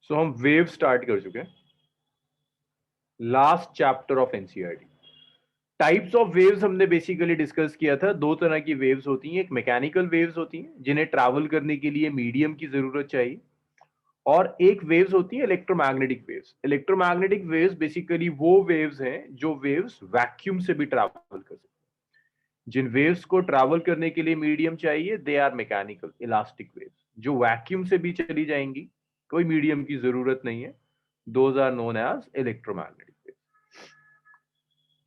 सो हम wave start कर चुके हैं, last chapter of NCERT. Types of waves हमने बेसिकली डिस्कस किया था। दो तरह की वेव्स होती हैं, एक मैकेनिकल वेव्स होती हैं जिन्हें ट्रैवल करने के लिए मीडियम की जरूरत चाहिए, और एक वेव्स होती है electromagnetic waves. Electromagnetic waves basically वो वेव्स हैं जो वेव्स वैक्यूम से भी ट्रैवल कर सकते हैं। जिन वेव्स को ट्रैवल करने के लिए मीडियम चाहिए they are mechanical elastic waves. जो वैक्यूम से भी चली जाएंगी, कोई मीडियम की जरूरत नहीं है, those are known as electromagnetic waves.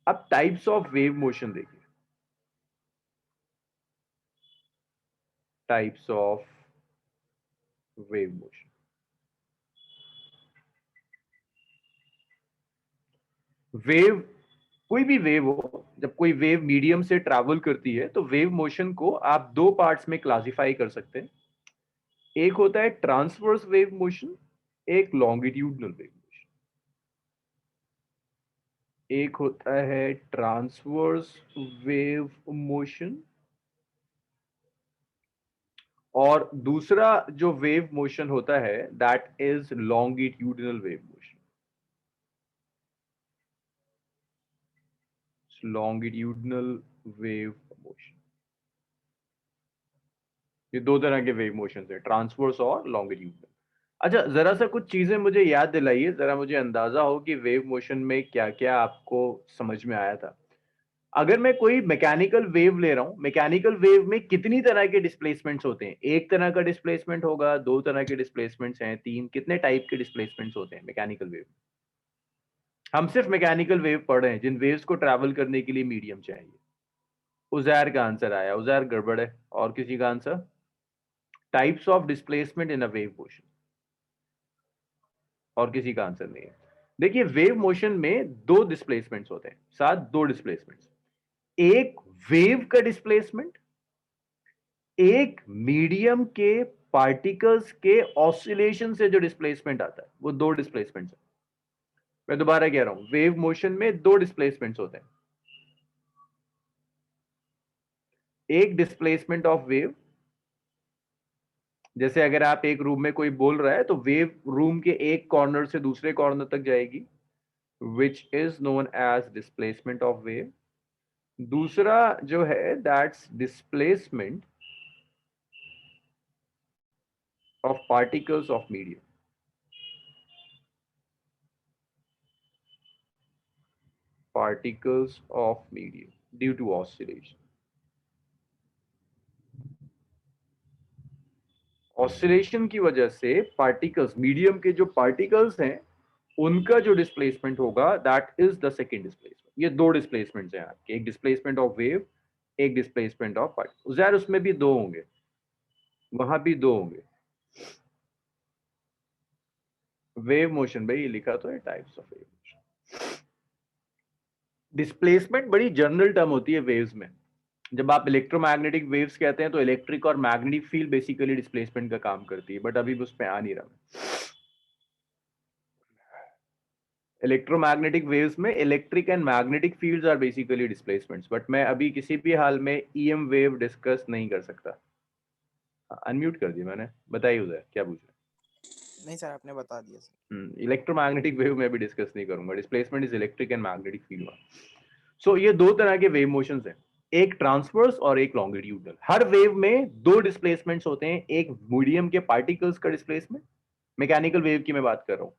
अब टाइप्स ऑफ वेव मोशन देखिए। Types of wave motion. Wave, कोई भी वेव हो, जब कोई वेव मीडियम से ट्रैवल करती है तो वेव मोशन को आप दो पार्ट्स में क्लासिफाई कर सकते हैं। एक होता है ट्रांसवर्स वेव मोशन, एक लॉन्गिट्यूडनल वेव मोशन। एक होता है ट्रांसवर्स वेव मोशन, और दूसरा जो वेव मोशन होता है that is longitudinal wave motion. Longitudinal wave motion, ये दो तरह के वेव मोशन है, ट्रांसवर्स और लॉन्गिट्यूडनल। अच्छा, जरा सा कुछ चीजें मुझे याद दिलाइए, जरा मुझे अंदाजा हो कि वेव मोशन में क्या क्या आपको समझ में आया था। अगर मैं कोई मैकेनिकल वेव ले रहा हूं, मैकेनिकल वेव में कितनी तरह के डिस्प्लेसमेंट्स होते हैं? एक तरह का डिस्प्लेसमेंट होगा, दो तरह के डिस्प्लेसमेंट्स हैं, तीन, कितने टाइप के डिस्प्लेसमेंट्स होते हैं मैकेनिकल वेव? हम सिर्फ मैकेनिकल वेव पढ़ रहे हैं जिन वेव्स को ट्रैवल करने के लिए मीडियम चाहिए। उजैर का आंसर आया, उजैर गड़बड़ है। और किसी का answer? Types of displacement in a wave motion. और किसी का आंसर नहीं है। देखिए, वेव मोशन में दो डिस्प्लेसमेंट्स होते हैं, साथ दो डिस्प्लेसमेंट्स। एक वेव का डिस्प्लेसमेंट, एक मीडियम के पार्टिकल्स के ऑसिलेशन से जो डिस्प्लेसमेंट आता है, वो दो डिस्प्लेसमेंट्स है। मैं दोबारा कह रहा हूं, वेव मोशन में दो डिस्प्लेसमेंट्स होते हैं। एक डिस्प्लेसमेंट ऑफ वेव, जैसे अगर आप एक रूम में कोई बोल रहा है तो वेव रूम के एक कॉर्नर से दूसरे कॉर्नर तक जाएगी, which is known as displacement of wave. दूसरा जो है that's displacement of particles of medium. Particles of medium due to oscillation. Oscillation की वजह से पार्टिकल्स, मीडियम के जो पार्टिकल्स हैं, उनका जो डिस्प्लेसमेंट होगा that is the second displacement. ये दो डिस्प्लेसमेंट्स हैं आपके, एक डिस्प्लेसमेंट ऑफ वेव, एक डिस्प्लेसमेंट ऑफ पार्टिकल। यार उसमें भी दो होंगे, वहां भी दो होंगे। वेव मोशन भाई लिखा तो है, types of wave motion. Displacement बड़ी जनरल टर्म होती है वेव्स में। जब आप इलेक्ट्रोमैग्नेटिक वेव्स कहते हैं तो इलेक्ट्रिक और मैग्नेटिक फील्ड बेसिकली डिस्प्लेसमेंट का काम करती है, बट अभी उस पर आ नहीं रहा। इलेक्ट्रोमैग्नेटिक वेव्स में electric and magnetic fields are basically displacements, but मैं अभी किसी भी हाल में ईएम वेव डिस्कस नहीं कर सकता। अनम्यूट कर दिया मैंने, बताइए उधर क्या पूछ रहे नहीं सर, आपने बता दिया सर। हैं। इलेक्ट्रोमैग्नेटिक वेव में भी डिस्कस नहीं करूंगा, displacement is electric and magnetic field. So ये दो तरह के वेव मोशंस हैं, एक ट्रांसवर्स और एक लॉन्गिट्यूडनल। हर वेव में दो डिस्प्लेसमेंट्स होते हैं, एक मीडियम के पार्टिकल्स का डिस्प्लेसमेंट, मैकेनिकल वेव की मैं बात कर रहा हूं,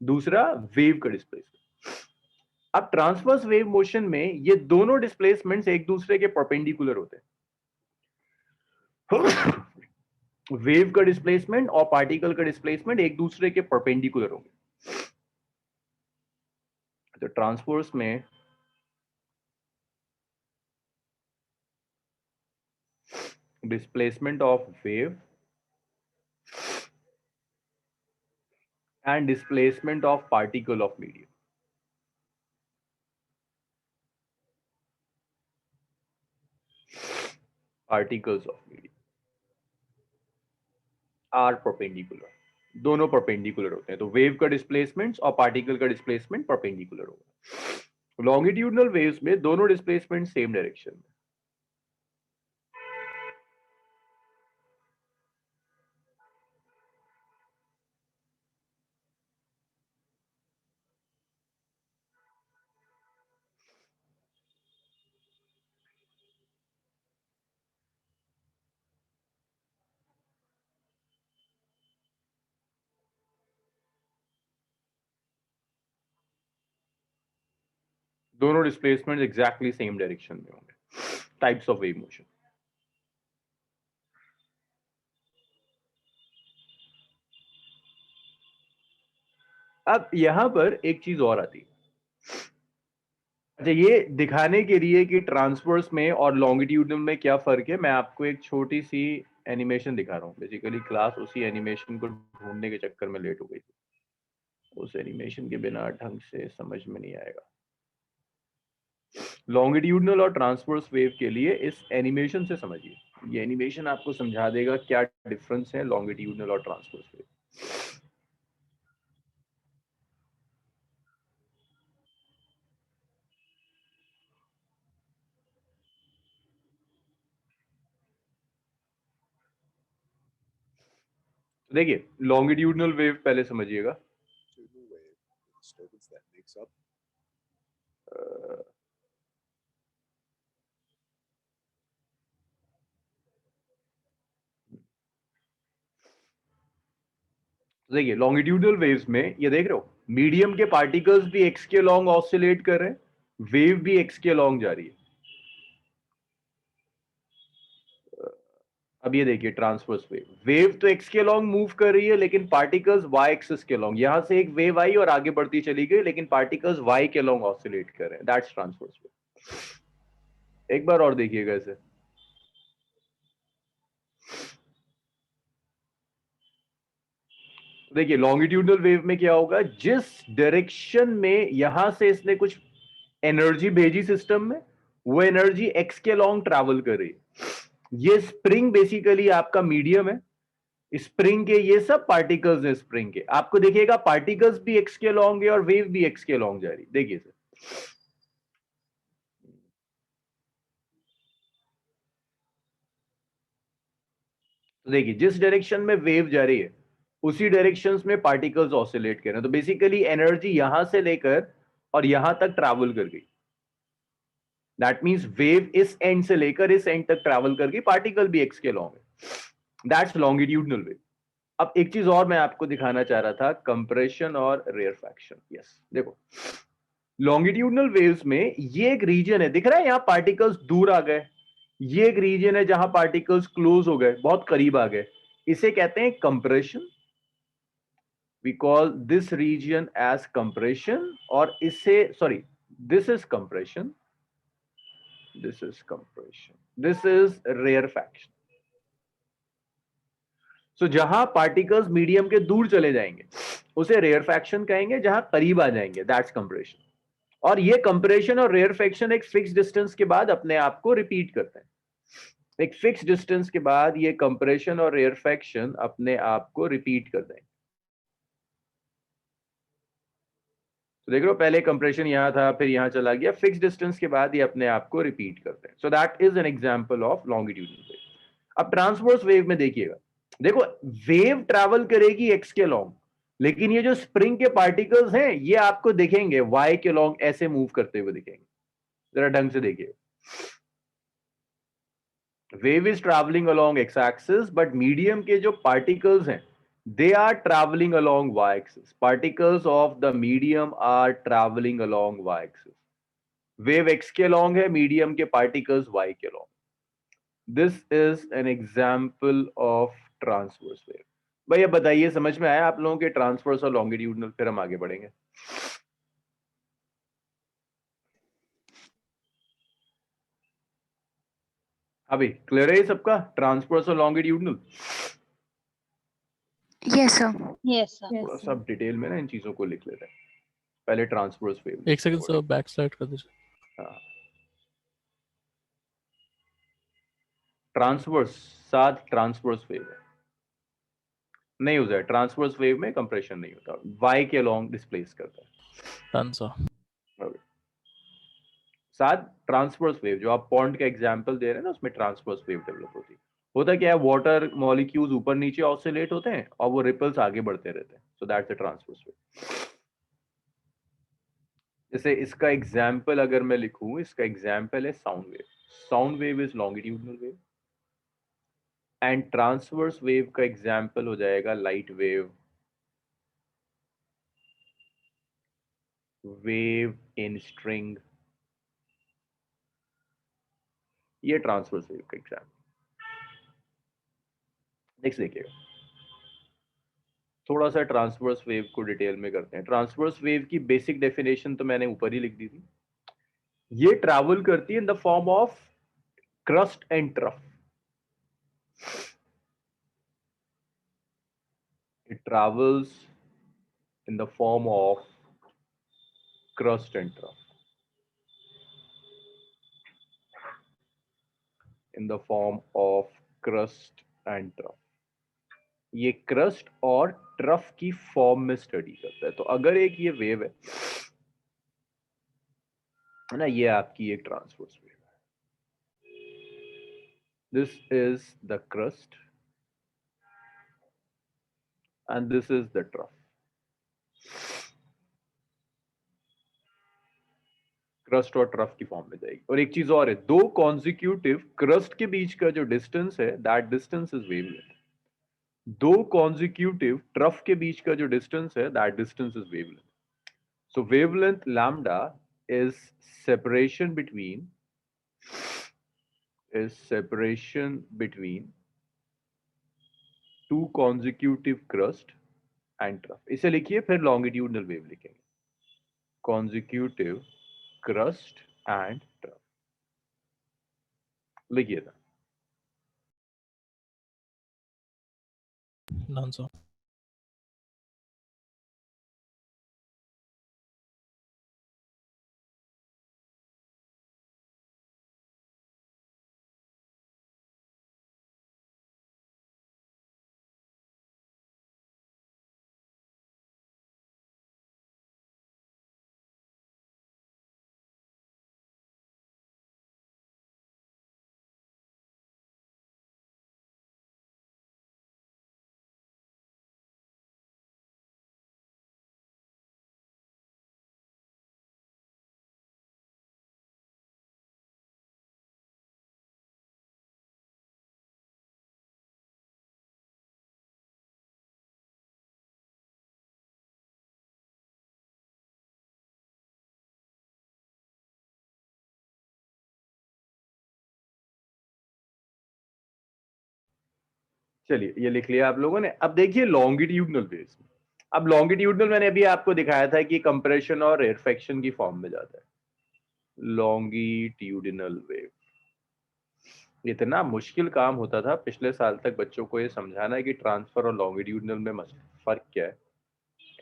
दूसरा वेव का डिस्प्लेसमेंट। अब ट्रांसवर्स वेव मोशन में ये दोनों डिस्प्लेसमेंट्स एक दूसरे के परपेंडिकुलर होते हैं। वेव का डिस्प्लेसमेंट और पार्टिकल का डिस्प्लेसमेंट एक दूसरे के परपेंडिकुलर होंगे। तो ट्रांसवर्स में displacement of wave and displacement of particle of medium particles of medium are perpendicular। दोनों परपेंडिकुलर होते हैं, तो वेव का डिस्प्लेसमेंट और पार्टिकल का डिस्प्लेसमेंट परपेंडिकुलर होगा। लॉन्गिट्यूडनल वेव्स में दोनों डिस्प्लेसमेंट सेम डायरेक्शन में। दोनों डिस्प्लेसमेंट एग्जैक्टली सेम डायरेक्शन में होंगे। Types of wave motion. अब यहां पर एक चीज और आती है। अच्छा, ये दिखाने के लिए कि ट्रांसवर्स में और लॉन्गिट्यूडनल में क्या फर्क है, मैं आपको एक छोटी सी एनिमेशन दिखा रहा हूँ। बेसिकली क्लास उसी एनिमेशन को ढूंढने के चक्कर में लेट हो गई थी। उस एनिमेशन के बिना ढंग से समझ में नहीं आएगा। लॉन्गिट्यूडनल और ट्रांसवर्स वेव के लिए इस एनिमेशन से समझिए। ये एनिमेशन आपको समझा देगा क्या डिफरेंस है लॉन्गिट्यूडनल और ट्रांसवर्स वेव। देखिए, लॉन्गिट्यूडनल वेव पहले समझिएगा। देखिए, लॉन्गिट्यूडनल वेव्स में ये देख रहे हो, मीडियम के पार्टिकल्स भी एक्स के लॉन्ग ऑसिलेट कर रहे हैं, वेव भी एक्स के लॉन्ग जा रही है। अब ये देखिए ट्रांसवर्स वेव, वेव तो एक्स के लॉन्ग मूव कर रही है लेकिन पार्टिकल्स वाई एक्सिस के लॉन्ग। यहां से एक वेव आई और आगे बढ़ती चली गई लेकिन पार्टिकल्स वाई के लॉन्ग ऑसिलेट कर रहे हैं। That's transverse wave. एक बार और देखिएगा इसे। देखिए, लॉन्गिट्यूडनल वेव में क्या होगा, जिस डायरेक्शन में यहां से इसने कुछ एनर्जी भेजी सिस्टम में, वो एनर्जी एक्स के लॉन्ग ट्रैवल कर रही है। ये स्प्रिंग बेसिकली आपका मीडियम है। स्प्रिंग के ये सब पार्टिकल्स हैं। स्प्रिंग के आपको देखिएगा पार्टिकल्स भी एक्स के लॉन्ग है और वेव भी एक्स के लॉन्ग जा रही है। देखिए सर, तो देखिए जिस डायरेक्शन में वेव जा रही है उसी डायरेक्शंस में पार्टिकल्स ऑसिलेट कर रहे हैं। तो बेसिकली एनर्जी यहां से लेकर और यहां तक ट्रैवल कर गई। दैट मींस वेव इस एंड से लेकर इस एंड तक ट्रैवल कर गई, पार्टिकल भी एक्स के लॉन्ग है। That's longitudinal wave. अब एक चीज और मैं आपको दिखाना चाह रहा था, कंप्रेशन और रेयरफैक्शन। यस, देखो लॉन्गिट्यूडनल वेव्स में ये एक रीजन है, दिख रहा है यहां पार्टिकल्स दूर आ गए। ये एक रीजन है जहां पार्टिकल्स क्लोज हो गए, बहुत करीब आ गए। इसे कहते हैं compression. We call this region as compression. और इससे sorry, this is compression, this is compression, this is rarefaction. So जहां पार्टिकल्स मीडियम के दूर चले जाएंगे उसे रेयरफैक्शन कहेंगे, जहां करीब आ जाएंगे दैट्स कंप्रेशन। और ये कंप्रेशन और रेयरफैक्शन एक फिक्स डिस्टेंस के बाद अपने आप को रिपीट करते हैं। एक फिक्स डिस्टेंस के बाद ये कंप्रेशन और रेयरफैक्शन अपने आप को रिपीट कर देंगे। तो देख रहे हो, पहले कंप्रेशन यहां था फिर यहां चला गया, फिक्स डिस्टेंस के बाद ये अपने आप को रिपीट करते हैं। So that is an example of longitudinal wave. अब ट्रांसवर्स वेव में देखिएगा, देखो वेव ट्रैवल करेगी एक्स के लॉन्ग, लेकिन ये जो स्प्रिंग के पार्टिकल्स हैं ये आपको दिखेंगे वाई के लॉन्ग ऐसे मूव करते हुए दिखेंगे। जरा ढंग से देखिए, wave is travelling along x axis but medium के जो पार्टिकल्स हैं they are traveling along y axis. Particles of the medium are traveling along y axis. Wave x के long है, medium के particles y के long. This is an example of transverse wave. भाई अब बताइए समझ में आया आप लोगों के ट्रांसवर्स और लॉन्गिट्यूडनल, फिर हम आगे बढ़ेंगे। अभी क्लियर है ये सबका, ट्रांसवर्स और longitudinal? Yes sir. Yes, sir. थोड़ा सा डिटेल में ना इन चीजों को लिख लेते हैं। पहले ट्रांसवर्स वेव। एक सेकंड सर, बैक स्लाइड कर दीजिए। हाँ, ट्रांसवर्स साथ ट्रांसवर्स वेव है, नहीं होता है ट्रांसवर्स वेव में कंप्रेशन नहीं होता, वाई के लॉन्ग डिस्प्लेस करता है। Done sir. साथ ट्रांसवर्स वेव जो आप पॉन्ड का एग्जांपल दे रहे हैं ना, उसमें ट्रांसवर्स वेव डेवलप होती है। होता क्या है, वाटर मॉलिक्यूल्स ऊपर नीचे ऑसिलेट होते हैं और वो रिपल्स आगे बढ़ते रहते हैं। So that's the transverse wave. जैसे इसका एग्जांपल अगर मैं लिखूं, इसका एग्जांपल है sound wave. Sound wave is longitudinal wave and transverse wave का एग्जांपल हो जाएगा light wave, wave in string, ये ट्रांसवर्स वेव का एग्जाम्पल। नेक्स्ट देखिएगा, थोड़ा सा ट्रांसवर्स वेव को डिटेल में करते हैं। ट्रांसवर्स वेव की बेसिक डेफिनेशन तो मैंने ऊपर ही लिख दी थी। ये ट्रैवल करती है in the form of crust and trough. It travels in the form of crust and trough. In the form of crust and trough. ये क्रस्ट और ट्रफ की फॉर्म में स्टडी करता है। तो अगर एक ये वेव है ना, ये आपकी एक ट्रांसवर्स वेव है। This is the crust and this is the trough. Crust और ट्रफ की फॉर्म में जाएगी। और एक चीज और है, दो कॉन्जिक्यूटिव क्रस्ट के बीच का जो डिस्टेंस है, दैट डिस्टेंस इज वेवलेंथ। दो कॉन्जिक्यूटिव ट्रफ के बीच का जो डिस्टेंस है, that distance is wavelength. So wavelength lambda is separation between two consecutive crust and trough. इसे लिखिए, फिर लॉन्गिट्यूडनल वेव लिखेंगे, कॉन्जिक्यूटिव क्रस्ट एंड ट्रफ लिखिए था। Done, sir. चलिए, ये लिख लिया आप लोगों ने। अब देखिए लॉन्गिट्यूडनल वेव्स। अब लॉन्गिट्यूडनल मैंने अभी आपको दिखाया था कि कंप्रेशन और रेरफेक्शन की फॉर्म में जाता है। लॉन्गिट्यूडनल वेव इतना मुश्किल काम होता था पिछले साल तक बच्चों को ये समझाना कि ट्रांसफर और लॉन्गिट्यूडनल में फर्क क्या है।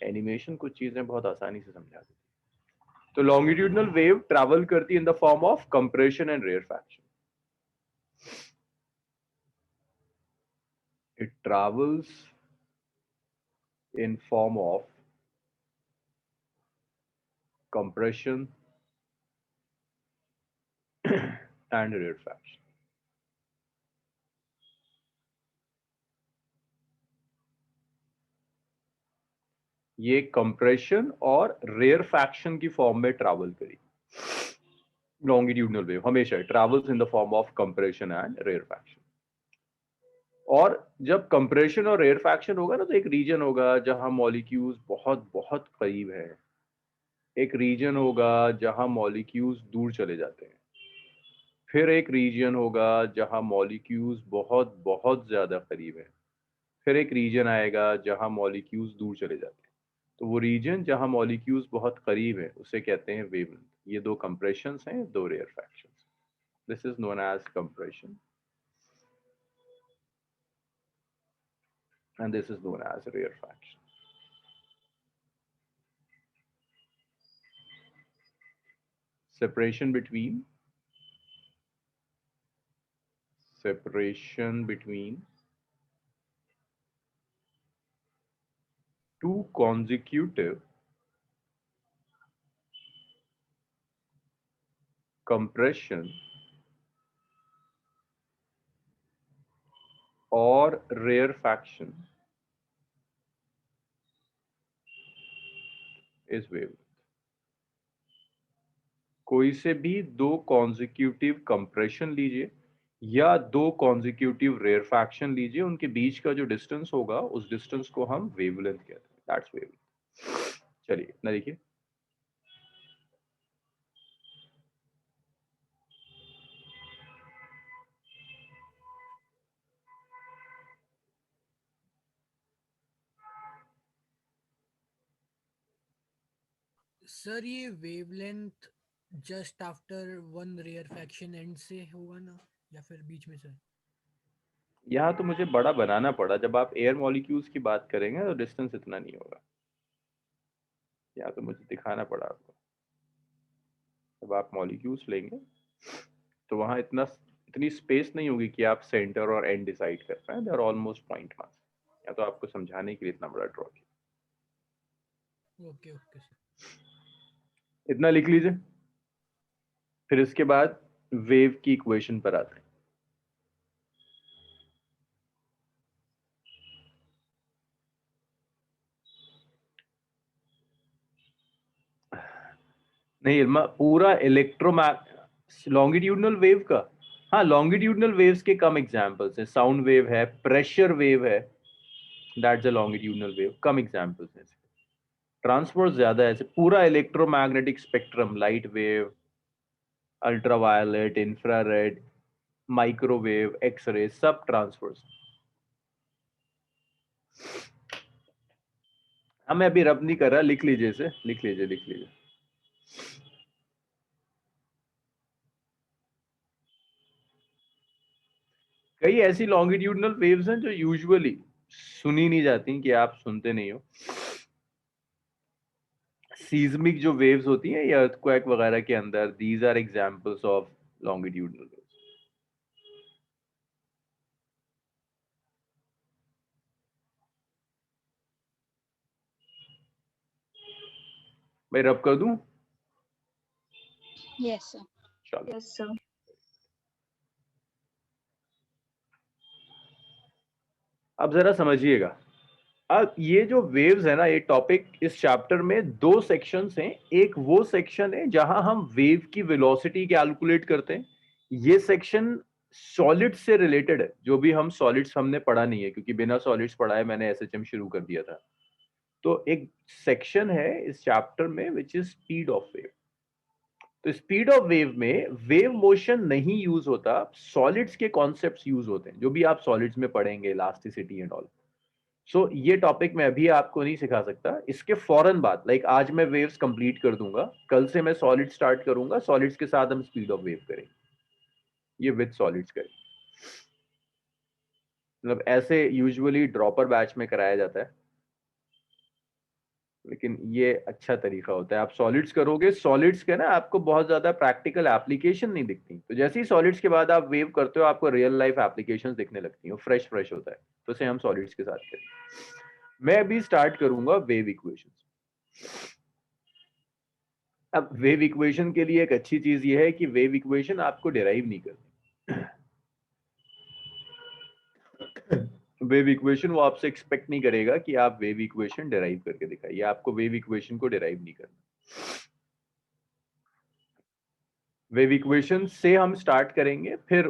एनिमेशन कुछ चीजें बहुत आसानी से समझा देती। तो लॉन्गिट्यूडनल वेव ट्रैवल करती in the form of compression and rarefaction. It travels in form of compression and rarefaction. ये कंप्रेशन और रेयरफैक्शन की फॉर्म में ट्रैवल करी। लॉन्गिट्यूडनल वेव हमेशा travels in the form of compression and rarefaction. और जब compression और रेयरफैक्शन होगा ना, तो एक रीजन होगा जहां मॉलिक्यूल्स बहुत बहुत करीब है, एक रीजन होगा जहां मॉलिक्यूल्स दूर चले जाते हैं, फिर एक रीजन होगा जहां मॉलिक्यूल्स बहुत बहुत ज्यादा करीब है, फिर एक रीजन आएगा जहां मॉलिक्यूल्स दूर चले जाते हैं। तो वो रीजन जहां मॉलिक्यूल्स बहुत करीब है उसे कहते हैं वेवलेंथ। ये दो कंप्रेशंस हैं, दो rarefactions. This is known as compression and this is known as rarefaction. separation between two consecutive compression or rarefaction is wavelength। कोई से भी दो कॉन्जिक्यूटिव कंप्रेशन लीजिए या दो कॉन्जिक्यूटिव रेयरफैक्शन लीजिए, उनके बीच का जो डिस्टेंस होगा उस डिस्टेंस को हम वेवलेंथ कहते हैं। That's wavelength. चलिए ना देखिए, सर ये wavelength just after one rarefaction and से होगा ना, या फिर बीच में सर? यहाँ तो मुझे बड़ा बनाना पड़ा, जब आप एयर मॉलिक्यूल्स की बात करेंगे तो डिस्टेंस इतना नहीं होगा, यहाँ तो मुझे दिखाना पड़ा आपको। जब आप मॉलिक्यूल्स लेंगे तो वहाँ इतनी स्पेस नहीं होगी कि आप सेंटर और एंड डिसाइड कर पाए, they are almost point mass. या तो आपको समझाने के लिए इतना बड़ा ड्रॉ किया। Okay okay sir. इतना लिख लीजिए, फिर इसके बाद वेव की इक्वेशन पर आते हैं। नहीं इल्मा, पूरा लॉन्गिट्यूडनल वेव का, हाँ लॉन्गिट्यूडनल वेव्स के कम एग्जांपल्स हैं, साउंड वेव है, प्रेशर वेव है, दैट्स अ लॉन्गिट्यूडनल वेव, कम एग्जांपल्स हैं। ट्रांसवर्स ज्यादा है, ऐसे पूरा electromagnetic spectrum, light wave, ultraviolet, infrared, microwave, X-ray, सब ट्रांसवर्स। हाँ मैं अभी रब नहीं कर रहा, लिख लीजिए इसे, लिख लीजिए लिख लीजिए। कई ऐसी लॉन्गिट्यूडनल वेव्स हैं जो यूजुअली सुनी नहीं जाती, कि आप सुनते नहीं हो। सीज्मिक जो वेव्स होती हैं या अर्थक्वेक वगैरह के अंदर, these are examples of longitudinal waves. मैं रब कर दूं? Yes, sir. चलो Yes, sir. अब जरा समझिएगा। अब ये जो वेव्स है ना, ये टॉपिक इस चैप्टर में दो सेक्शंस हैं। एक वो सेक्शन है जहां हम वेव की वेलोसिटी कैलकुलेट करते हैं, ये सेक्शन सॉलिड्स से रिलेटेड है। जो भी हम सॉलिड्स हमने पढ़ा नहीं है, क्योंकि बिना सॉलिड्स पढ़ाए मैंने एसएचएम शुरू कर दिया था। तो एक सेक्शन है इस चैप्टर में which is speed of wave. तो स्पीड ऑफ वेव में वेव मोशन नहीं यूज होता, सॉलिड्स के कॉन्सेप्ट्स यूज होते हैं, जो भी आप सॉलिड्स में पढ़ेंगे, इलास्टिसिटी एंड ऑल। सो ये टॉपिक मैं अभी आपको नहीं सिखा सकता। इसके फौरन बाद, लाइक आज मैं वेव्स कंप्लीट कर दूंगा, कल से मैं सॉलिड स्टार्ट करूंगा, सॉलिड्स के साथ हम स्पीड ऑफ वेव करेंगे, ये विद सॉलिड्स करेंगे। मतलब ऐसे यूजुअली ड्रॉपर बैच में कराया जाता है, लेकिन ये अच्छा तरीका होता है। आप सॉलिड्स करोगे, सॉलिड्स के ना आपको बहुत ज्यादा प्रैक्टिकल एप्लीकेशन नहीं दिखती, तो जैसे ही सॉलिड्स के बाद आप वेव करते हो, आपको रियल लाइफ एप्लीकेशंस दिखने लगती हैं, फ्रेश फ्रेश होता है। तो इसे हम सॉलिड्स के साथ करें। मैं अभी स्टार्ट करूंगा वेव इक्वेशंस। अब वेव इक्वेशन के लिए एक अच्छी चीज ये है कि वेव इक्वेशन आपको डिराइव नहीं करनी। वेव इक्वेशन वो आपसे एक्सपेक्ट नहीं करेगा कि आप वेव इक्वेशन डिराइव करके दिखाइए, आपको वेव इक्वेशन को डिराइव नहीं करना। वेव इक्वेशन से हम स्टार्ट करेंगे, फिर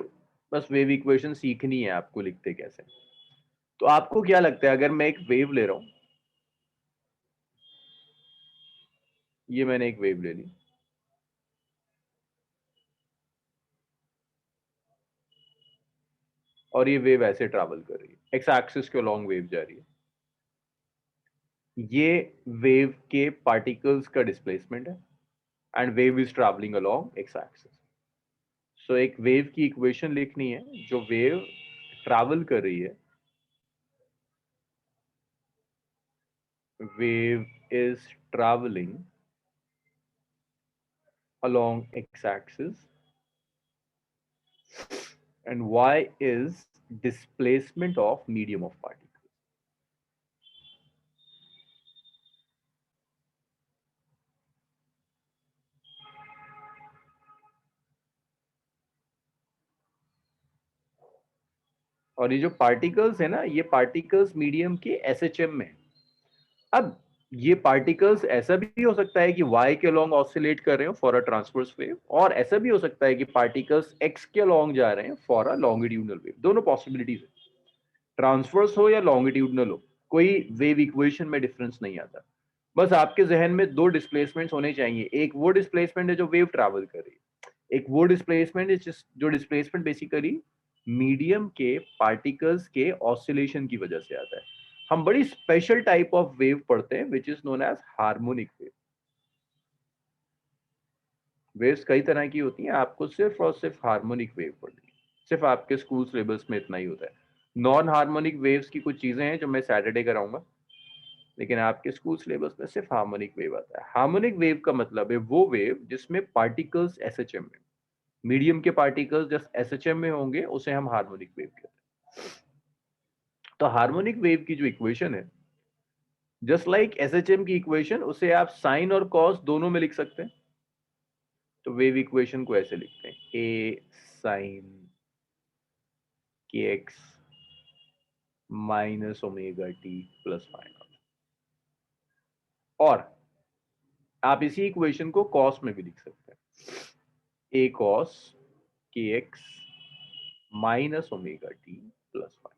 बस वेव इक्वेशन सीखनी है आपको लिखते कैसे। तो आपको क्या लगता है, अगर मैं एक वेव ले रहा हूं, ये मैंने एक वेव ले ली, और ये वेव ऐसे ट्रैवल कर रही है, एक्स एक्सिस के लॉन्ग वेव जा रही है, ये वेव के पार्टिकल्स का डिस्प्लेसमेंट है, and wave is travelling along x axis. So एक वेव की इक्वेशन लिखनी है, जो वेव ट्रैवल कर रही है, wave is travelling along x-axis and y is displacement of medium of particles. और ये जो पार्टिकल्स है ना, ये पार्टिकल्स मीडियम के एसएचएम में। अब ये पार्टिकल्स ऐसा भी हो सकता है कि y के अलोंग ऑसिलेट कर रहे हो फॉर अ ट्रांसवर्स वेव, और ऐसा भी हो सकता है कि पार्टिकल्स x के अलोंग जा रहे हैं फॉर अ लॉन्गिट्यूडनल वेव। दोनों पॉसिबिलिटीज है, ट्रांसवर्स हो या लॉन्गिट्यूडनल हो, कोई वेव इक्वेशन में डिफरेंस नहीं आता। बस आपके जहन में दो डिस्प्लेसमेंट्स होने चाहिए, एक वो डिस्प्लेसमेंट है जो वेव ट्रैवल कर रही है, एक वो डिस्प्लेसमेंट है जो डिस्प्लेसमेंट बेसिकली मीडियम के पार्टिकल्स के ऑसिलेशन की वजह से आता है। हम बड़ी स्पेशल टाइप ऑफ वेव पढ़ते हैं which is known as harmonic wave. Waves कई तरह की होती हैं, आपको सिर्फ और सिर्फ हार्मोनिक वेव पढ़नी है, सिर्फ आपके स्कूल सिलेबस में इतना ही होता है। नॉन हार्मोनिक वेव्स की कुछ चीजें हैं जो मैं सैटरडे कराऊंगा, लेकिन आपके स्कूल सिलेबस में सिर्फ हार्मोनिक वेव आता है। हार्मोनिक वेव का मतलब है वो वेव जिसमें पार्टिकल्स एसएचएम में, मीडियम के पार्टिकल्स जस्ट एसएचएम में होंगे, उसे हम हार्मोनिक वेव कहते हैं। तो हार्मोनिक वेव की जो इक्वेशन है, जस्ट लाइक एसएचएम की इक्वेशन, उसे आप साइन और कॉस दोनों में लिख सकते हैं। तो वेव इक्वेशन को ऐसे लिखते हैं, ए sine k x minus omega t plus five. और आप इसी इक्वेशन को कॉस में भी लिख सकते हैं, ए कॉस के x minus omega t plus five.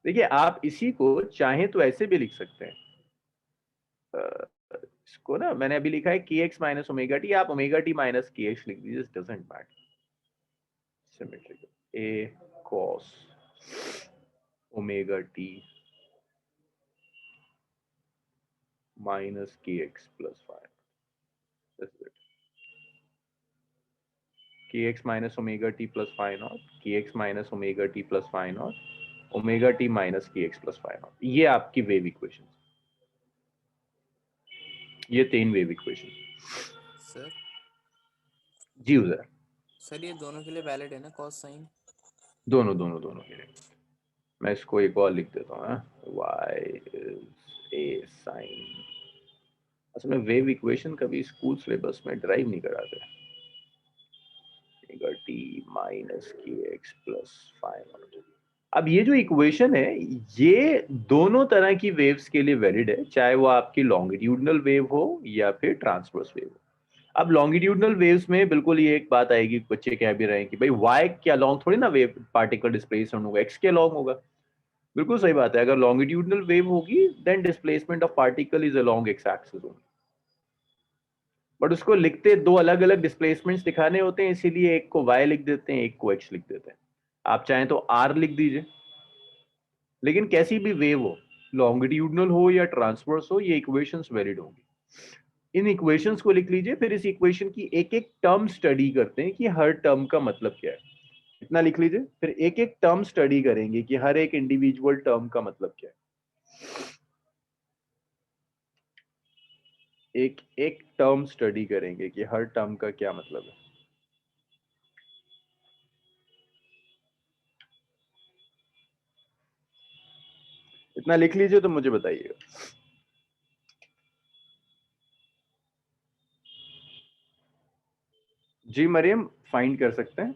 देखिए, आप इसी को चाहें तो ऐसे भी लिख सकते हैं, इसको ना मैंने अभी लिखा है के एक्स माइनस ओमेगा टी, आप omega t minus k x लिख दीजिए, doesn't matter, symmetrical. A cos omega t minus k x plus five, k x minus omega t plus five naught, k x minus omega t plus five naught, omega t minus k x plus five naught. ये आपकी wave equation, ये 3 wave equation. Sir जी उधर sir ये दोनों के लिए valid है ना कॉस साइन? दोनों दोनों दोनों के लिए। मैं इसको एक और लिख देता हूँ, वाई इज ए साइन। असल में वेव इक्वेशन कभी स्कूल सिलेबस में ड्राइव नहीं कराते, T minus k x plus five. अब ये जो इक्वेशन है, ये दोनों तरह की वेव्स के लिए वैलिड है, चाहे वो आपकी लॉन्गिट्यूडनल वेव हो या फिर ट्रांसवर्स वेव हो। अब लॉन्गिट्यूडनल वेव्स में बिल्कुल ये एक बात आएगी, बच्चे कह भी रहे हैं कि भाई वाई के अलोंग थोड़ी ना वेव पार्टिकल डिस्प्लेसमेंट होगा, एक्स के अलोंग होगा। बिल्कुल सही बात है, अगर लॉन्गिट्यूडनल वेव होगी then displacement of particle is along x axis होगी, बट उसको लिखते दो अलग अलग डिस्प्लेसमेंट्स दिखाने होते हैं, इसीलिए एक को y लिख देते हैं, एक को x लिख देते हैं। आप चाहें तो r लिख दीजिए, लेकिन कैसी भी वेव हो, लॉन्गिट्यूडनल हो या ट्रांसवर्स हो, ये इक्वेशंस वैलिड होंगी। इन इक्वेशंस को लिख लीजिए, फिर इस इक्वेशन की एक एक टर्म स्टडी करते हैं कि हर टर्म का मतलब क्या है। इतना लिख लीजिए, फिर एक एक टर्म स्टडी करेंगे कि हर एक इंडिविजुअल टर्म का मतलब क्या है। एक एक टर्म स्टडी करेंगे कि हर टर्म का क्या मतलब है। इतना लिख लीजिए तो मुझे बताइएगा। जी मरियम, फाइंड कर सकते हैं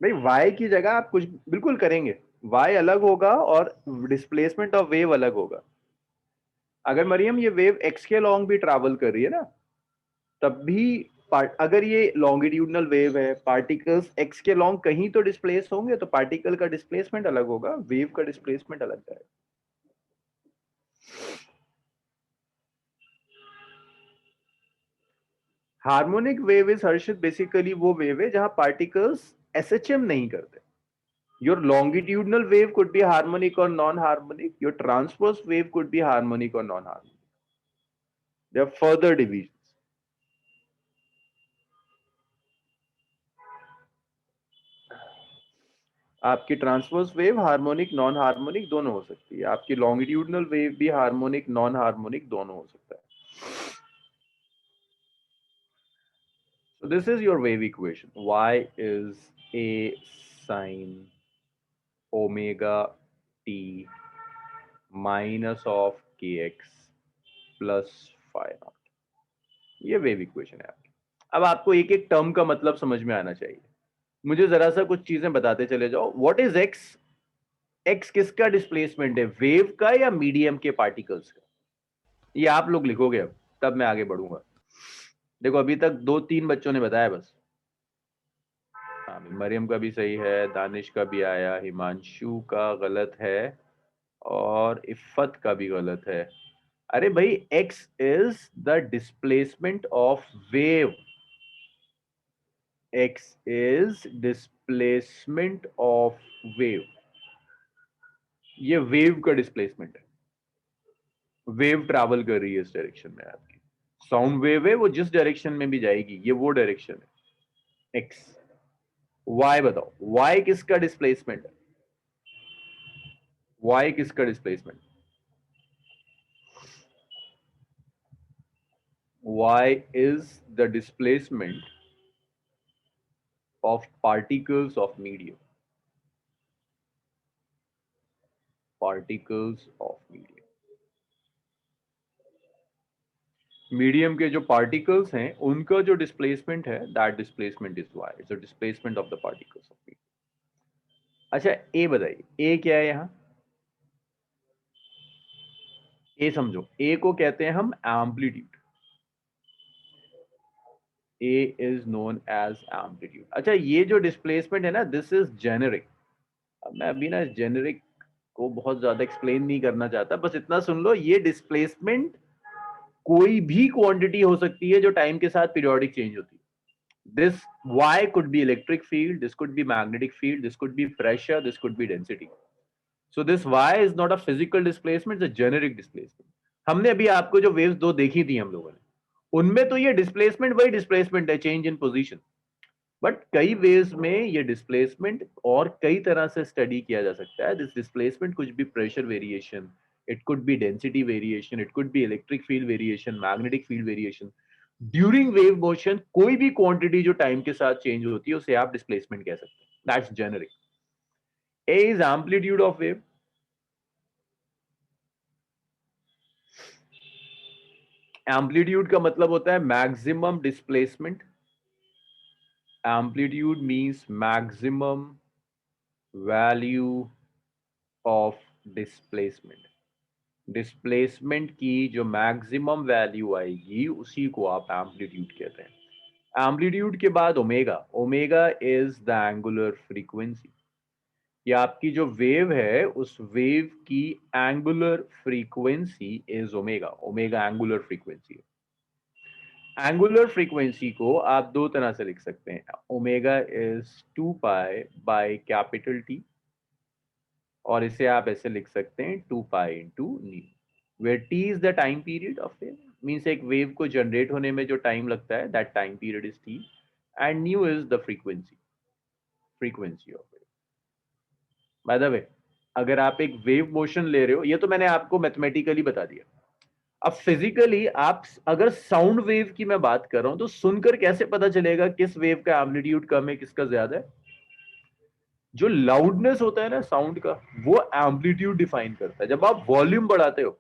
भाई, y की जगह आप कुछ बिल्कुल करेंगे, y अलग होगा और डिस्प्लेसमेंट ऑफ वेव अलग होगा। अगर मरियम ये वेव x के लॉन्ग भी ट्रैवल कर रही है ना, तब भी अगर ये लॉन्गिट्यूडनल वेव है, पार्टिकल्स x के लॉन्ग कहीं तो डिस्प्लेस होंगे, तो पार्टिकल का डिस्प्लेसमेंट अलग होगा, वेव का डिस्प्लेसमेंट अलग जाएगा। Harmonic wave is Harshit basically वो वेव है जहां पार्टिकल्स एसएचएम नहीं करते। Your longitudinal wave could be harmonic or non-harmonic. Your transverse wave could be harmonic or non-harmonic. There are further divisions. आपकी transverse wave harmonic non harmonic दोनों हो सकती है, आपकी लॉन्गिट्यूडनल वेव भी हार्मोनिक नॉन हार्मोनिक दोनों हो सकता है। So this is your wave equation. Y is a sine omega t minus of kx plus phi naught. ये वेव इक्वेशन है आपकी। अब आपको एक एक टर्म का मतलब समझ में आना चाहिए। मुझे जरा सा कुछ चीजें बताते चले जाओ। What is x? एक्स किसका डिस्प्लेसमेंट है, वेव का या मीडियम के पार्टिकल्स का? ये आप लोग लिखोगे अब, तब मैं आगे बढ़ूंगा। देखो अभी तक 2-3 बच्चों ने बताया बस। हाँ, मरियम का भी सही है, दानिश का भी आया, हिमांशु का गलत है और इफ़त का भी गलत है। अरे भाई, x is the displacement of wave. x is displacement of wave. ये वेव का डिस्प्लेसमेंट है, वेव ट्रैवल कर रही है इस डायरेक्शन में आपकी। साउंड वेव है वो जिस डायरेक्शन में भी जाएगी, ये वो डायरेक्शन है x। y बताओ, y किसका डिस्प्लेसमेंट है? y किसका displacement? y is the displacement of particles of medium. Particles of medium. Medium के जो पार्टिकल्स हैं उनका जो डिस्प्लेसमेंट है, that displacement is y, it's the displacement of the particles of medium. अच्छा ए बताइए, ए क्या है यहाँ? ए समझो, ए को कहते हैं हम amplitude. A is known as amplitude. अच्छा ये जो डिस्प्लेसमेंट है ना, दिस इज जेनेरिक। अब मैं अभी ना जेनेरिक को बहुत ज्यादा एक्सप्लेन नहीं करना चाहता, बस इतना सुन लो, ये डिस्प्लेसमेंट कोई भी क्वांटिटी हो सकती है जो टाइम के साथ पीरियोडिक चेंज होती है। This y could be electric field, this could be magnetic field, this could be pressure, this could be density. So this y is not a physical displacement, it's a generic displacement. हमने अभी आपको जो waves दो देखी थी हम लोगों ने, उनमें तो ये displacement वही displacement है, change in position. बट कई waves में ये displacement और कई तरह से study किया जा सकता है. This displacement could be pressure variation, it could be density variation, it could be electric field variation, magnetic field variation. During wave motion कोई भी क्वांटिटी जो टाइम के साथ चेंज होती है उसे आप डिस्प्लेसमेंट कह सकते हैं, that's generic. A is amplitude of wave. Amplitude का मतलब होता है maximum displacement. Amplitude means maximum value of displacement. Displacement की जो मैक्सिमम वैल्यू आएगी उसी को आप एम्पलीट्यूड कहते हैं। एम्पलीट्यूड के बाद omega, omega is the angular frequency. ये आपकी जो वेव है उस वेव की angular frequency is omega. Omega angular frequency है। एंगुलर फ्रीक्वेंसी को आप दो तरह से लिख सकते हैं, omega is 2 pi by capital T, और इसे आप ऐसे लिख सकते हैं 2 pi into nu, where T is the time period of wave. Means एक वेव को जनरेट होने में जो टाइम लगता है, that time period is T, and new is the frequency, frequency of wave. By the way, अगर आप एक वेव मोशन ले रहे हो, ये तो मैंने आपको मैथमेटिकली बता दिया। अब फिजिकली आप अगर साउंड वेव की मैं बात कर रहा हूं तो सुनकर कैसे पता चलेगा किस वेव का एम्पलीट्यूड कम है किसका ज्यादा है? जो लाउडनेस होता है ना साउंड का, वो एम्पलीट्यूड डिफाइन करता है। जब आप वॉल्यूम बढ़ाते हो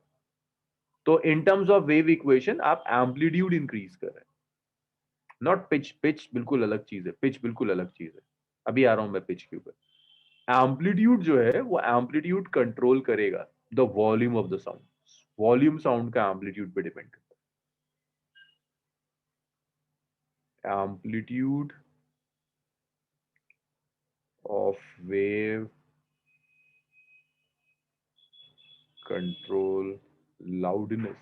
तो in terms of wave equation आप एम्पलीट्यूड इंक्रीज कर रहे हैं, नॉट पिच। पिच बिल्कुल अलग चीज है, पिच बिल्कुल अलग चीज है, अभी आ रहा हूं मैं पिच के ऊपर। एम्पलीट्यूड जो है वो एम्पलीट्यूड कंट्रोल करेगा the volume of the sound. Volume sound का एम्पलीट्यूड पे डिपेंड करता है। Amplitude of wave control loudness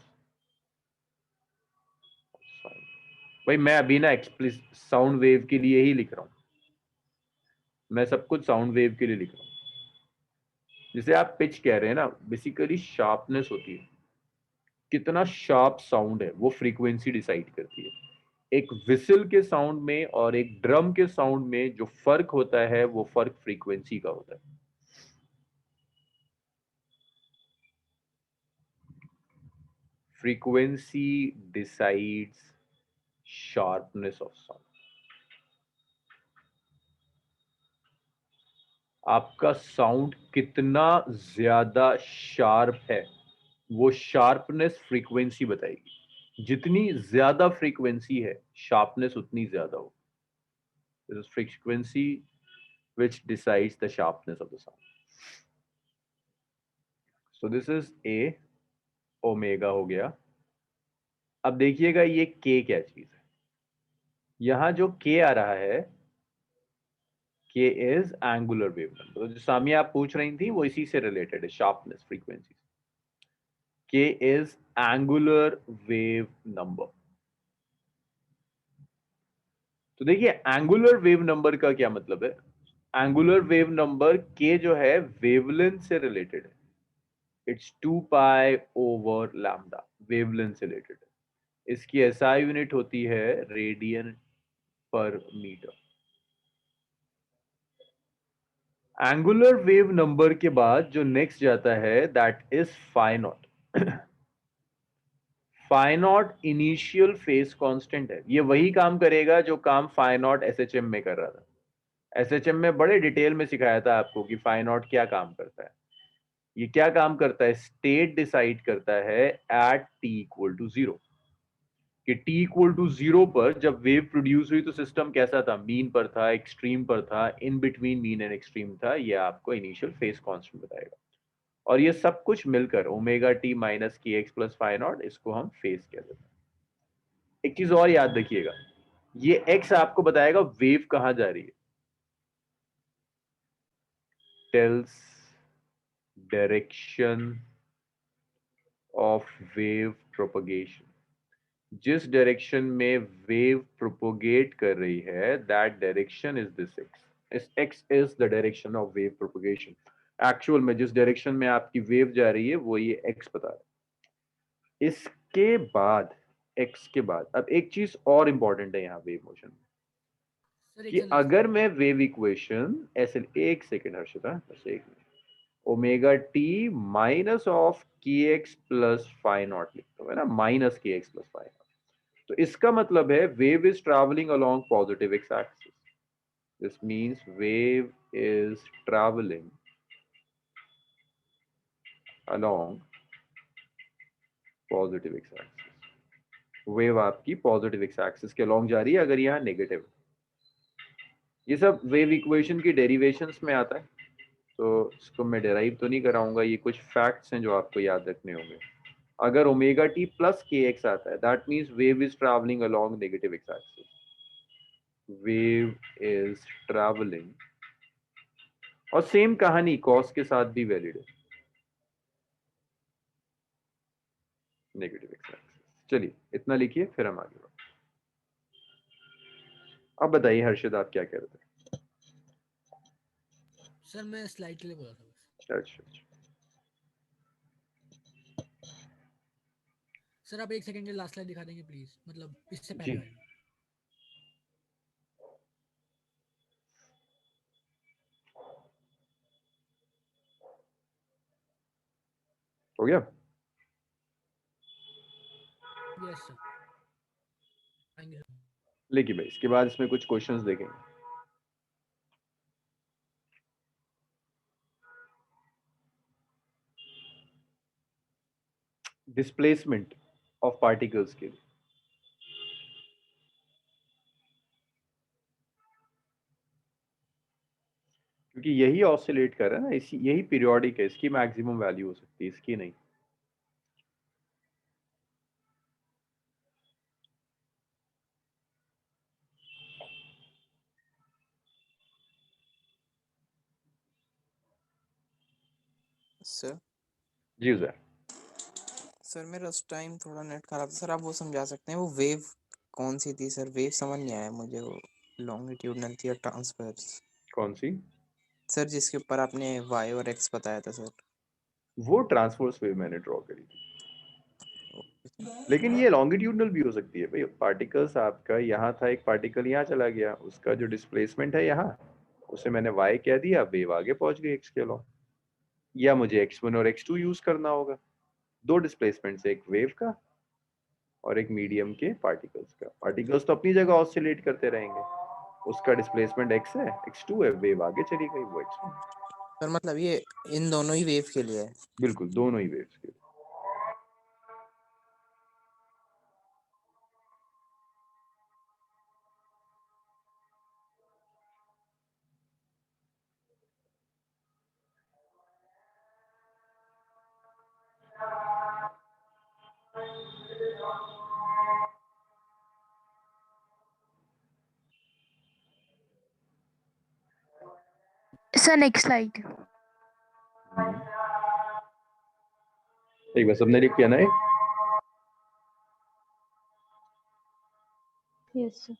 sound. भाई मैं अभी ना एक्सप्लिसिट साउंड वेव के लिए ही लिख रहा हूं, मैं सब कुछ साउंड वेव के लिए लिख रहा हूं। जिसे आप पिच कह रहे हैं ना, बेसिकली शार्पनेस होती है, कितना शार्प साउंड है वो फ्रीक्वेंसी डिसाइड करती है। एक विसल के साउंड में और एक ड्रम के साउंड में जो फर्क होता है वो फर्क फ्रीक्वेंसी का होता है। Frequency decides sharpness of sound. आपका साउंड कितना ज्यादा शार्प है वो शार्पनेस फ्रीक्वेंसी बताएगी। जितनी ज्यादा फ्रीक्वेंसी है शार्पनेस उतनी ज्यादा हो। This is frequency which decides the sharpness of the sound. So this is A, omega हो गया। अब देखिएगा ये K क्या चीज है। यहां जो K आ रहा है, K is angular wave number. जो सामी आप पूछ रही थी वो इसी से रिलेटेड है, sharpness frequency. K is angular wave number. तो देखिए एंगुलर वेव नंबर का क्या मतलब है। एंगुलर वेव नंबर K जो है वेवलेंथ से रिलेटेड है। It's 2 pi over lambda, wavelength से रिलेटेड है। इसकी एसआई यूनिट होती है रेडियन पर मीटर। एंगुलर वेव नंबर के बाद जो नेक्स्ट जाता है that is phi naught. Phi naught initial phase constant है, ये वही काम करेगा जो काम फाई नॉट एसएचएम में कर रहा था। एसएचएम में बड़े डिटेल में सिखाया था आपको कि फाई नॉट क्या काम करता है। ये क्या काम करता है, स्टेट डिसाइड करता है at T equal to zero, कि t इक्वल टू जीरो पर जब वेव प्रोड्यूस हुई तो सिस्टम कैसा था, मीन पर था, एक्सट्रीम पर था, in between mean and extreme था। ये आपको इनिशियल फेज कांस्टेंट बताएगा। और ये सब कुछ मिलकर omega t minus k x plus phi not, इसको हम फेज कह देते हैं। एक चीज और याद रखिएगा, ये x आपको बताएगा वेव कहां जा रही है, tells direction of wave propagation. जिस डायरेक्शन में वेव प्रोपोगेट कर रही है that direction is this x। इस x is the direction of wave propagation. Actual में जिस डायरेक्शन में आपकी वेव जा रही है वो ये x बता रहा है। इसके बाद x के बाद अब एक चीज और इंपॉर्टेंट है यहाँ वेव मोशन में, सर एक कि सेकंड अगर मैं वेव इक्वेशन ऐसे, एक सेकेंड हर्षिता, बस एक minute, omega t minus of के एक्स प्लस फाई नॉट लिखता हूँ, है ना, minus k x plus phi not. तो इसका मतलब है wave is travelling along positive x axis. This means wave is travelling along positive x axis. Wave आपकी पॉजिटिव एक्स एक्सिस के अलोंग जा रही है अगर यहाँ नेगेटिव। ये सब वेव इक्वेशन की डेरिवेशंस में आता है, तो इसको मैं डेराइव तो नहीं कराऊंगा, ये कुछ फैक्ट्स हैं जो आपको याद रखने होंगे। अगर ओमेगा टी प्लस के एक्स आता है that means wave is travelling along negative x axis. Wave is travelling, और सेम कहानी कॉस के साथ भी वैलिड है, नेगेटिव एक्स एक्सिस। चलिए इतना लिखिए फिर हम आगे बढ़ते हैं। अब बताइए हर्षद आप क्या कह रहे थे। सर मैं स्लाइड के लिए बोला था बस। अच्छा अच्छा। सर आप एक सेकंड के लास्ट स्लाइड दिखा देंगे प्लीज, मतलब इससे जी पहले वाली। हो गया। Yes sir, thank you. लिखिए भाई, इसके बाद इसमें कुछ क्वेश्चंस देखेंगे। डिस्प्लेसमेंट ऑफ पार्टिकल्स के लिए, क्योंकि यही ऑसिलेट कर रहा है ना, इसी यही पीरियोडिक है, इसकी मैक्सिमम वैल्यू हो सकती है, इसकी नहीं। सर जी सर। सर मेरा उस टाइम थोड़ा नेट खराब था सर, आप वो समझा सकते हैं वो वेव कौन सी थी सर? वेव समझ नहीं आया मुझे, वो लॉन्गिट्यूडनल थी या ट्रांसवर्स? कौन सी? सर जिसके ऊपर आपने वाई और एक्स बताया था सर। वो ट्रांसवर्स वेव मैंने ड्रॉ करी थी, लेकिन ये लॉन्गिट्यूडनल भी हो सकती है भाई। पार्टिकल्स आपका यहाँ था, एक पार्टिकल यहाँ चला गया, उसका जो डिस्प्लेसमेंट है यहाँ, उसे मैंने y कह दिया, वेव आगे पहुंच गई x के अलोंग। या मुझे x1 और x2 यूज करना होगा, दो डिस्प्लेसमेंट से, एक वेव का और एक मीडियम के पार्टिकल्स का। पार्टिकल्स तो अपनी जगह ऑसिलेट करते रहेंगे, उसका डिस्प्लेसमेंट x है, x2 है, वेव आगे चली गई, वो x1। सर मतलब ये इन दोनों ही वेव के लिए है? बिल्कुल, दोनों ही वेव्स के लिए। Sir next slide. एक बार सबने लिख किया ना? Yes sir.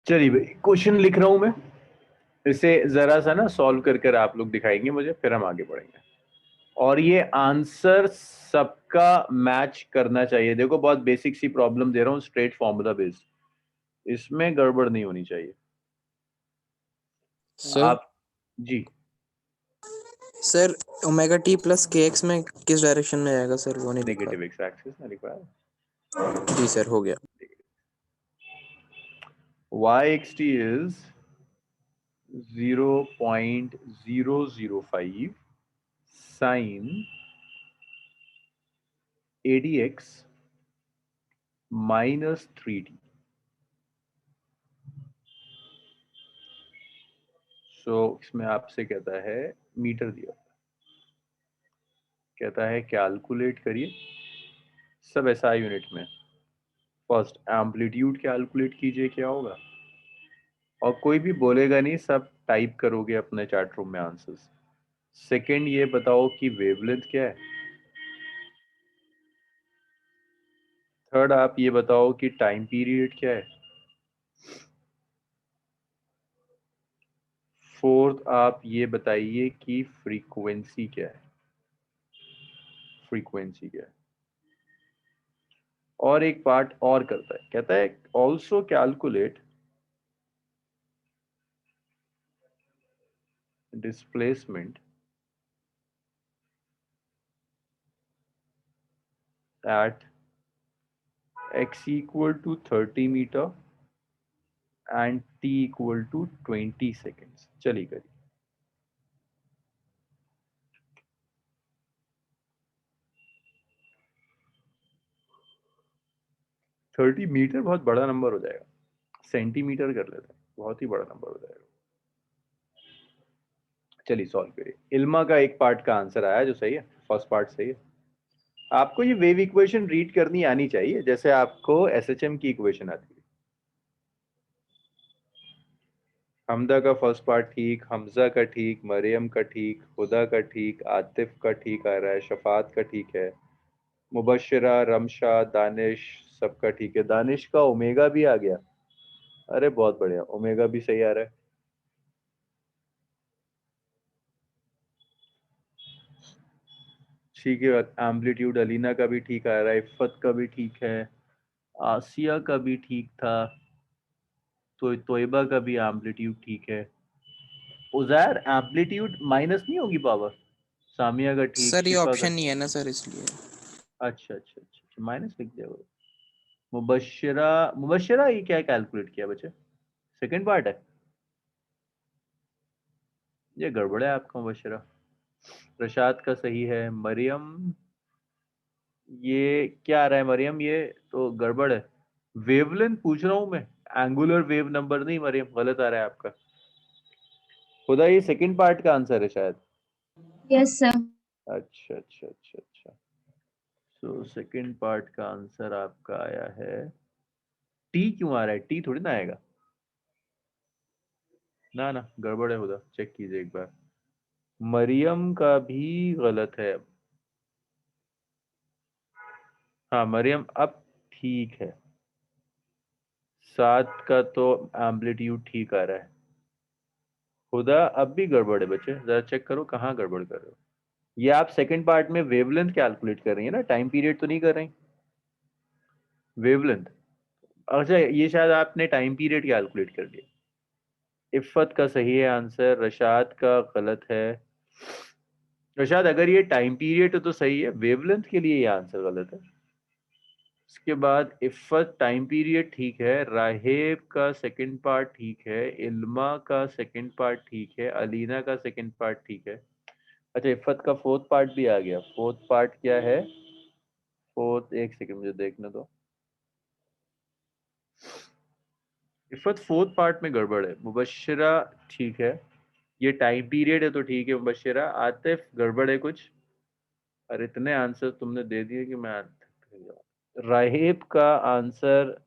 चलिए भाई, क्वेश्चन लिख रहा हूं मैं, इसे जरा सा ना सॉल्व कर कर आप लोग दिखाएंगे मुझे, फिर हम आगे बढ़ेंगे। और ये आंसर सबका मैच करना चाहिए। देखो बहुत बेसिक सी प्रॉब्लम दे रहा हूँ, स्ट्रेट फॉर्मूला बेस्ड, इसमें गड़बड़ नहीं होनी चाहिए। सर आप जी सर ओमेगा टी प्लस के एक्स में किस डायरेक्शन में जाएगा सर, वो नहीं लिखा। नेगेटिव एक्स एक्सिस में लिखा है। जी सर, हो गया। yxt is 0.005 sin adx minus 3t। सो इसमें आपसे कहता है मीटर दिया, कहता है कैलकुलेट करिए सब SI यूनिट में। फर्स्ट एम्पलीट्यूड कैलकुलेट कीजिए क्या होगा, और कोई भी बोलेगा नहीं, सब टाइप करोगे अपने चैट रूम में आंसर्स। सेकंड ये बताओ कि वेवलेंथ क्या है। थर्ड आप ये बताओ कि टाइम पीरियड क्या है। फोर्थ आप ये बताइए कि फ्रीक्वेंसी क्या है, फ्रीक्वेंसी क्या है। और एक पार्ट और करता है, कहता है also calculate displacement at x equal to 30 meter and t equal to 20 seconds। चलिए करिए। 30 मीटर बहुत बड़ा नंबर हो जाएगा, सेंटीमीटर कर लेते हैं, बहुत ही बड़ा नंबर हो जाएगा। चलिए सॉल्व करिए। इल्मा का एक पार्ट का आंसर आया जो सही है, फर्स्ट पार्ट सही है। आपको ये वेव इक्वेशन रीड करनी आनी चाहिए जैसे आपको SHM की इक्वेशन आती है। हमदा का फर्स्ट पार्ट ठीक, हमजा का ठीक, मरियम का ठीक, हुदा का ठीक, आतिफ का ठीक आ रहा है, शफात का ठीक है, मुबशरा, रमशा, दानिश सबका ठीक है। दानिश का ओमेगा भी आ गया, अरे बहुत बढ़िया, ओमेगा भी सही आ रहा है। ठीक है, एम्पलीट्यूड अलीना का भी ठीक आ रहा है, इफ़त का भी ठीक है, आसिया का भी ठीक था, तो तोयबा का भी एम्पलीट्यूड ठीक है। उजैर एम्पलीट्यूड माइनस नहीं होगी पावर। सामिया का ठीक, सर ये शिफा का, ऑप्शन नहीं है ना सर, इसलिए। अच्छा अच्छा अच्छा माइनस लिख दिया वो। मुबशरा, मुबशरा ये क्या कैलकुलेट किया बच्चे, सेकंड पार्ट है, ये गड़बड़ है आपका मुबशरा। रशाद का सही है। मरियम, ये क्या आ रहा है मरियम, ये तो गड़बड़ है। वेवलेंथ पूछ रहा हूं मैं, एंगुलर वेव नंबर नहीं मरियम, गलत आ रहा है आपका। खुदा ये सेकंड पार्ट का आंसर है शायद। Yes sir. अच्छा अच्छा अच्छा अच्छा, सो सेकंड पार्ट का आंसर आपका आया है टी। क्यों आ रहा है टी, थोड़ी ना आएगा, ना ना गड़बड़ है खुदा, चेक कीजिए एक बार। मरियम का भी गलत है। हाँ मरियम अब ठीक है, 7 का तो एम्पलीट्यूड ठीक आ रहा है। खुदा अब भी गड़बड़ है बच्चे, जरा चेक करो कहाँ गड़बड़ कर रहे हो। ये आप सेकंड पार्ट में वेवलेंथ कैलकुलेट कर रही है ना, टाइम पीरियड तो नहीं कर रही। वेवलेंथ अच्छा ये शायद आपने टाइम पीरियड कैलकुलेट कर लिया। इफ़त का सही है आंसर, रशाद का गलत है। रशाद अगर ये टाइम पीरियड है तो सही है, वेवलेंथ के लिए ये आंसर गलत है। इसके बाद इफ़त टाइम पीरियड ठीक है, राहेब का सेकंड पार्ट ठीक है, इल्मा का सेकंड पार्ट ठीक है, अलीना का सेकंड पार्ट ठीक है। अच्छा इफ़त का फोर्थ पार्ट भी आ गया। फोर्थ पार्ट क्या है? फोर्थ एक सेकंड मुझे देखने दो। इफ़त फोर्थ पार्ट में गड़बड़ है। मुबश्शिरा ठीक है, ये टाइम पीरियड है तो ठीक है। मुबश्शिरा, आतिफ गड़बड़ है कुछ। और इतने आंसर तुमने दे दिए कि मैं राहिब का आंसर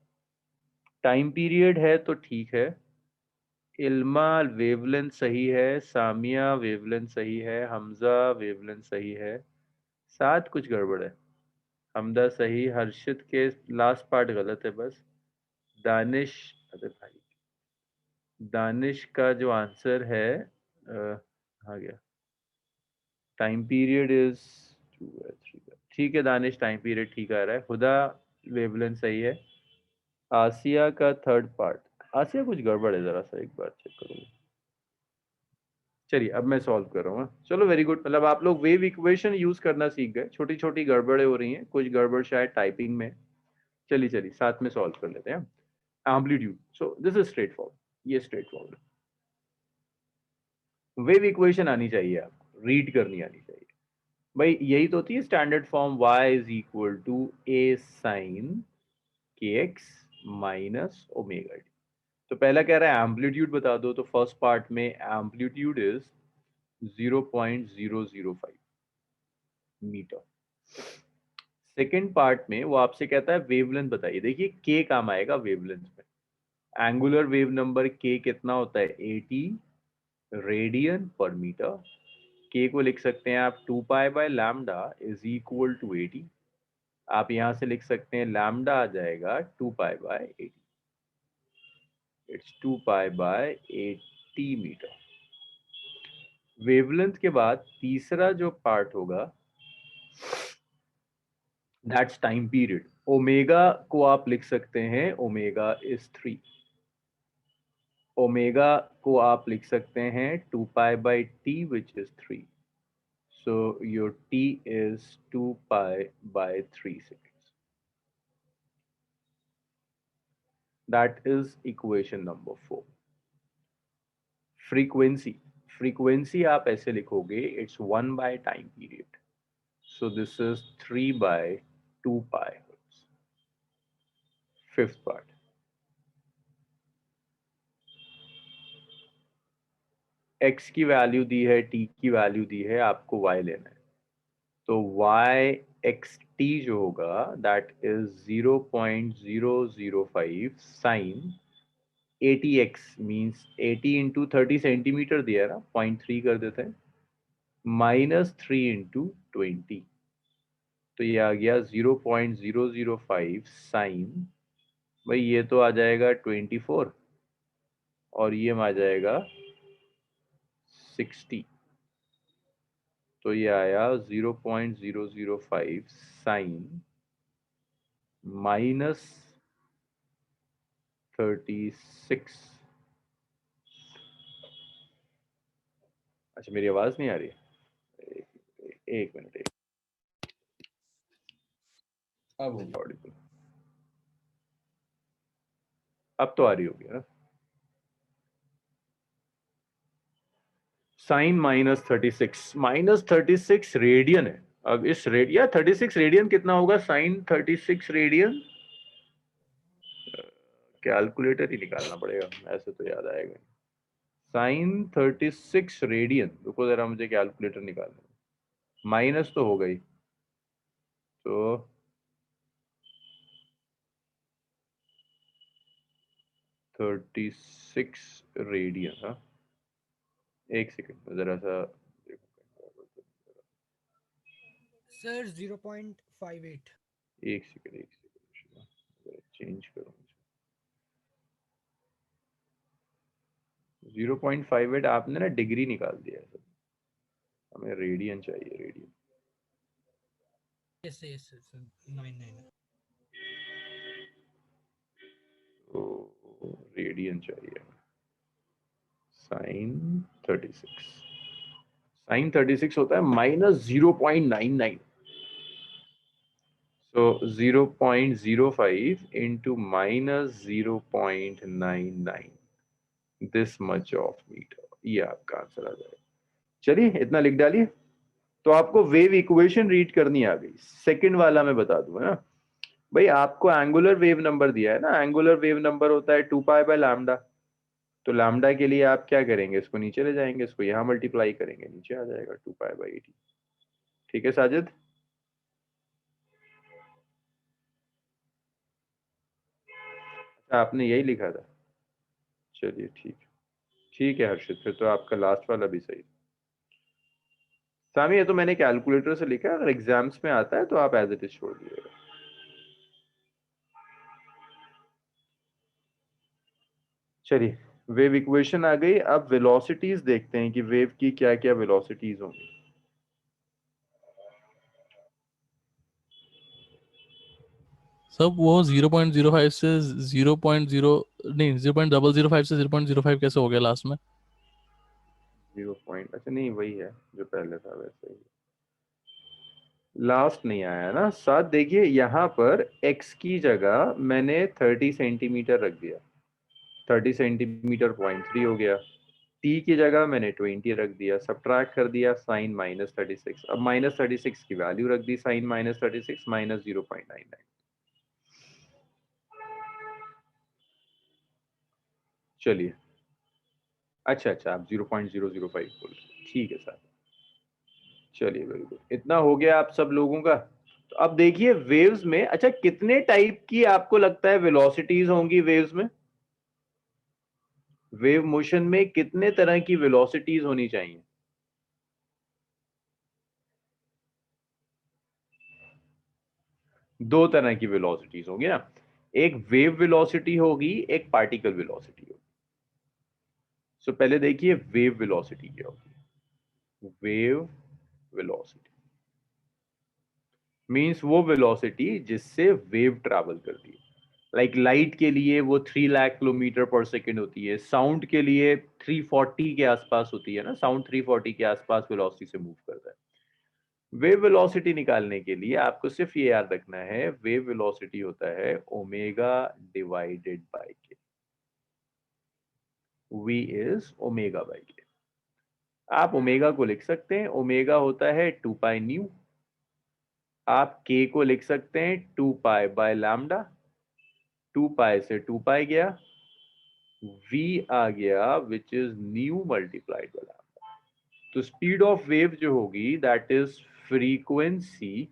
टाइम पीरियड है तो ठीक है। इल्मा वेवलेंथ सही है, सामिया वेवलेंथ सही है, हमजा वेवलेंथ सही है। साथ कुछ गड़बड़ है। हमदा सही, हर्षित के लास्ट पार्ट गलत है बस। दानिश, अरे भाई दानिश का जो आंसर है आ गया, टाइम पीरियड इज 2 ठीक है दानिश, टाइम पीरियड ठीक आ रहा है। खुदा वेवलेंथ सही है। आसिया का थर्ड पार्ट, आसिया कुछ गड़बड़ है, जरा सा एक बार चेक करूंगा। चलिए अब मैं सॉल्व कर रहा हूँ। चलो वेरी गुड, मतलब आप लोग वेव इक्वेशन यूज करना सीख गए। छोटी छोटी गड़बड़ें हो रही हैं, कुछ गड़बड़ शायद टाइपिंग में। चलिए चलिए साथ में सॉल्व कर लेते हैं। Amplitude, so this is straight forward, ये स्ट्रेट फॉरवर्ड। वेव इक्वेशन आनी चाहिए आपको, रीड करनी आनी चाहिए भाई। यही तो होती है standard form, y is equal to a sine k x minus omega T. तो पहला कह रहा है एम्पलीट्यूड बता दो, तो फर्स्ट पार्ट में amplitude is 0.005 metre. Second part में वो आपसे कहता है वेवलेंथ बताइए। देखिए के काम आएगा वेवलेंथ में। एंगुलर वेव नंबर के कितना होता है? 80 रेडियन पर मीटर। के को लिख सकते हैं आप 2 pi by lambda is equal to 80। आप यहां से लिख सकते हैं लैम्डा आ जाएगा 2 pi by 80, it's 2 pi by 80 metre. Wavelength के बाद तीसरा जो पार्ट होगा दैट्स टाइम पीरियड। ओमेगा को आप लिख सकते हैं ओमेगा इज 3। ओमेगा को आप लिख सकते हैं 2 pi bye T which is 3। So your t is 2 pi by 3 seconds. That is equation number 4. Frequency. Frequency आप ऐसे लिखोगे, it's 1 by time period. So this is 3 by 2 pi hertz. Fifth part. x की value दी है, t की value दी है, आपको y लेना है। तो y एक्स टी जो होगा that is 0.005 sine 80x means 80 into 30 centimetre दिया है ना, 0.3 कर देते हैं, माइनस 3 इंटू 20। तो ये आ गया 0.005 साइन, भाई ये तो आ जाएगा 24 और ये आ जाएगा 60। तो ये आया 0.005 साइन माइनस 36। अच्छा मेरी आवाज नहीं आ रही है, एक मिनट। अब होगी ऑडिबल, अब तो आ रही होगी ना। साइन -36 रेडियन है। अब इस रेडियन 36 रेडियन कितना होगा? साइन 36 रेडियन, कैलकुलेटर ही निकालना पड़ेगा, ऐसे तो याद आएगा। साइन 36 रेडियन, रुको जरा मुझे कैलकुलेटर निकालना, माइनस तो हो गई, तो 36 रेडियन। हाँ एक सेकंड जरा सा सर 0.58। एक सेकंड चेंज करूँ। 0.58 आपने ना डिग्री निकाल दिया है, हमें रेडियन चाहिए, रेडियन। Yes yes sir 99। तो रेडियन चाहिए, साइन 36, साइन 36 होता है -0.99, so 0.05 into -0.99, this much of meter, ये आपका आंसर आ जाएगा। चलिए इतना लिख डालिए। तो आपको वेव इक्वेशन रीड करनी आ गई। सेकंड वाला मैं बता दूं ना भाई, आपको एंगुलर वेव नंबर दिया है ना, एंगुलर वेव नंबर होता है 2π/λ। तो लैम्डा के लिए आप क्या करेंगे, इसको नीचे ले जाएंगे, इसको यहाँ मल्टीप्लाई करेंगे, नीचे आ जाएगा 2π/80। ठीक है साजिद? अच्छा आपने यही लिखा था, चलिए ठीक है हर्षित, फिर तो आपका लास्ट वाला भी सही। सामी ये तो मैंने कैलकुलेटर से लिखा है, अगर एग्जाम्स में आता है तो आप एज इट इज छोड़ दीजिएगा। चलिए वेव इक्वेशन आ गई, अब वेलोसिटीज देखते हैं कि वेव की क्या क्या वेलोसिटीज होंगी। सब वो 0.05 से 0.0 नहीं 0.005 से 0.05 कैसे हो गया लास्ट में? 0 पॉइंट, अच्छा नहीं वही है जो पहले था वैसे ही, लास्ट नहीं आया ना। साथ देखिए यहाँ पर x की जगह मैंने 30 सेंटीमीटर रख दिया, 30 सेंटीमीटर 0.3 हो गया। t की जगह मैंने 20 रख दिया, सब्ट्रैक्ट कर दिया साइन -36, अब -36 की वैल्यू रख दी, साइन -36 -0.99। चलिए अच्छा आप 0.005 बोल रहे, ठीक है सर। चलिए वेरी गुड, इतना हो गया आप सब लोगों का। तो अब देखिए वेव्स में, अच्छा कितने टाइप की आपको लगता है वेलोसिटीज होंगी वेव्स में? वेव मोशन में कितने तरह की वेलोसिटीज होनी चाहिए? दो तरह की वेलोसिटीज होंगी ना, एक वेव वेलोसिटी होगी, एक पार्टिकल वेलोसिटी होगी। सो पहले देखिए वेव वेलोसिटी क्या होगी। वेव वेलोसिटी मींस वो वेलोसिटी जिससे वेव ट्रैवल करती है। लाइक लाइट के लिए वो 3 लाख किलोमीटर पर सेकेंड होती है, साउंड के लिए 340 के आसपास होती है ना, साउंड 340 के आसपास वेलोसिटी से मूव करता है। वेव वेलोसिटी निकालने के लिए आपको सिर्फ ये याद रखना है, वेव वेलोसिटी होता है ओमेगा डिवाइडेड बाय के, v इज ओमेगा बाय के। आप ओमेगा को लिख सकते हैं, ओमेगा होता है 2π न्यू। आप k को लिख सकते हैं 2π/λ, 2π से 2π गया, v आ गया which is new multiplied by lambda. तो स्पीड ऑफ वेव जो होगी that is frequency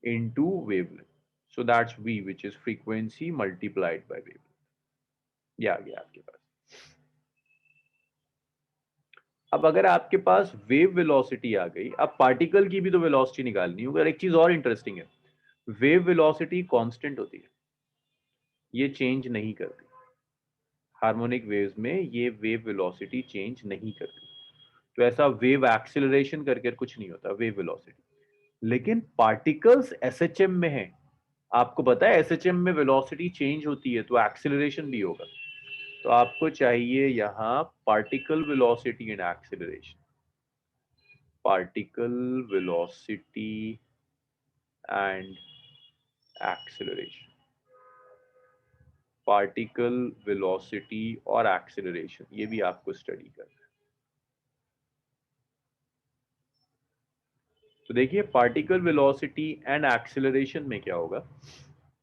into wavelength, so that's v which is frequency multiplied by wavelength। ये आ गया आपके पास। अब अगर आपके पास वेव वेलोसिटी आ गई, अब पार्टिकल की भी तो वेलोसिटी निकालनी होगी। और एक चीज और इंटरेस्टिंग है, वेव वेलोसिटी कांस्टेंट होती है, ये चेंज नहीं करती। हार्मोनिक वेव्स में ये वेव वेलोसिटी चेंज नहीं करती। तो ऐसा वेव एक्सेलरेशन करके कुछ नहीं होता वेव वेलोसिटी। लेकिन पार्टिकल्स एसएचएम में है, आपको पता है एसएचएम में वेलोसिटी चेंज होती है तो एक्सेलरेशन भी होगा। तो आपको चाहिए यहां particle velocity and acceleration, particle velocity and acceleration, particle velocity और एक्सेलरेशन, ये भी आपको स्टडी करना है। तो देखिए पार्टिकल वेलोसिटी एंड एक्सेलरेशन में क्या होगा,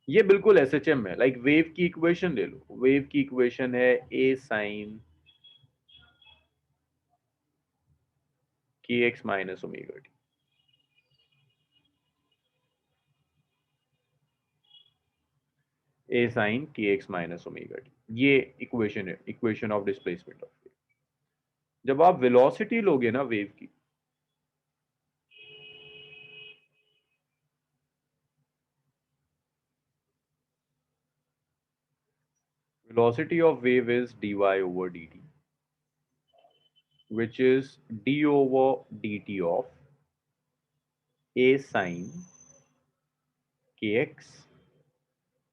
ये बिल्कुल एसएचएम है। लाइक वेव की इक्वेशन ले लो, वेव की इक्वेशन है a sin kx minus omega T. a sin kx minus omega T, ये इक्वेशन है, equation of displacement of wave. जब आप वेलोसिटी लोगे ना वेव की, velocity of wave is dy over dt, which is d over dt of a sin kx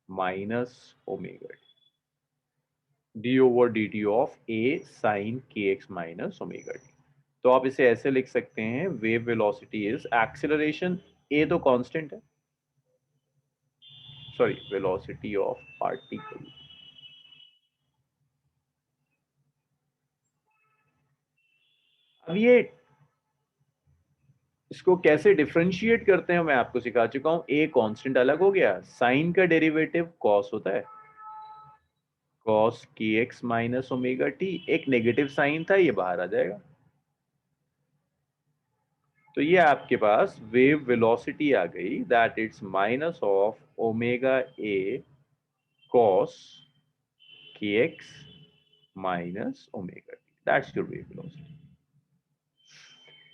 minus omega d over dt of a sin kx minus omega t। तो आप इसे ऐसे लिख सकते हैं, wave velocity is acceleration, a तो constant है, sorry velocity of particle. अब ये इसको कैसे डिफरेंशिएट करते हैं मैं आपको सिखा चुका हूं। a कांस्टेंट अलग हो गया, साइन का डेरिवेटिव cos होता है, cos kx minus omega T, एक नेगेटिव साइन था, ये बाहर आ जाएगा। तो ये आपके पास वेव वेलोसिटी आ गई, that it's minus of omega A cos kx minus omega T, that's your wave velocity.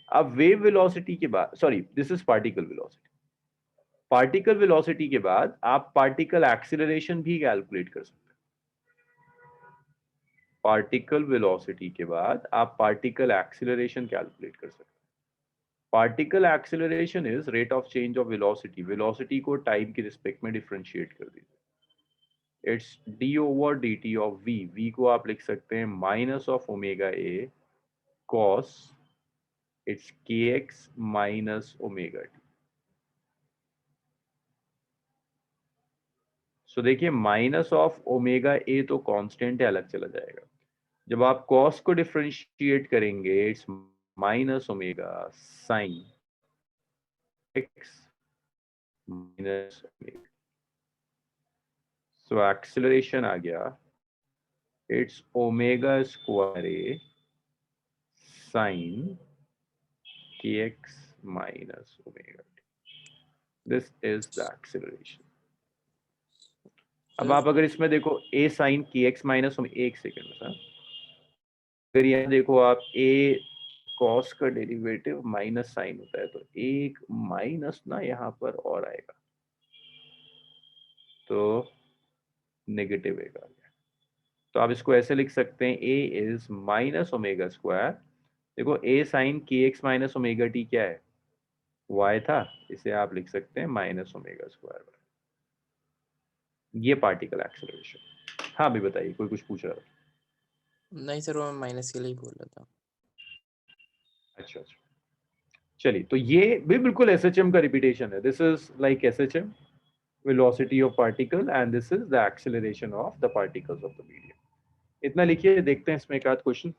अब वेव वेलोसिटी के बाद, sorry this is particle velocity, particle velocity के बाद आप पार्टिकल एक्सीलरेशन भी कैलकुलेट कर सकते हैं। पार्टिकल वेलोसिटी के बाद आप पार्टिकल एक्सीलरेशन कैलकुलेट कर सकते हैं। Particle acceleration is rate of change of velocity, velocity को टाइम के रिस्पेक्ट में डिफरेंशिएट कर दीजिए। It's D over D T of V, V को आप लिख सकते हैं minus of omega A cos it's k x minus omega T. So देखिए माइनस ऑफ ओमेगा ए तो कांस्टेंट है, अलग चला जाएगा। जब आप कॉस को डिफरेंशिएट करेंगे, it's minus omega sine x minus omega. So acceleration आ गया, it's omega square A sine k x minus omega. This is the acceleration. अब आप अगर इसमें देखो a sine k x minus, एक सेकेंड में सर, फिर यहाँ देखो आप a कॉस का डेरिवेटिव माइनस साइन होता है, तो एक माइनस ना यहाँ पर और आएगा, तो नेगेटिव एक आ गया। तो आप इसको ऐसे लिख सकते हैं, a is minus omega square, देखो a sine k x minus omega T क्या है, y था, इसे आप लिख सकते हैं माइनस ओमेगा स्क्वायर। ये पार्टिकल एक्सेलरेशन। हाँ भी बताइए, कोई कुछ पूछ रहा था? नहीं सर, वो मैं माइनस के लिए ही बोल रहा था। अच्छा अच्छा, चलिए, तो ये भी बिल्कुल एसएचएम का रिपीटेशन है। This is like SHM, velocity of particle, and this is the acceleration of the particles of the medium। इतना लिखिए, देखते हैं इसमें एक आध क्वेश्चन।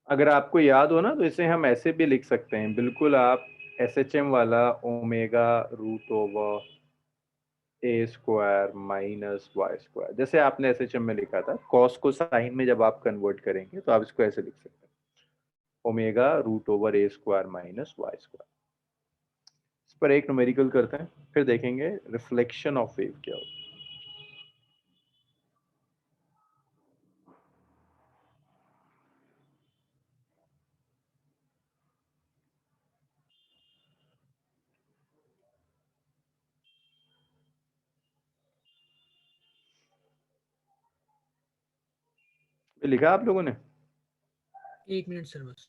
अगर आपको याद हो ना, तो इसे हम ऐसे भी लिख सकते हैं, बिल्कुल आप एसएचएम वाला, omega root over A square minus y square, जैसे आपने एसएचएम में लिखा था, कॉस को साइन में जब आप कन्वर्ट करेंगे तो आप इसको ऐसे लिख सकते हैं, omega root over A square minus y square. इस पर एक न्यूमेरिकल करते हैं, फिर देखेंगे रिफ्लेक्शन ऑफ वेव क्या होता है। ये लिखा आप लोगों ने? 1 मिनट सर बस।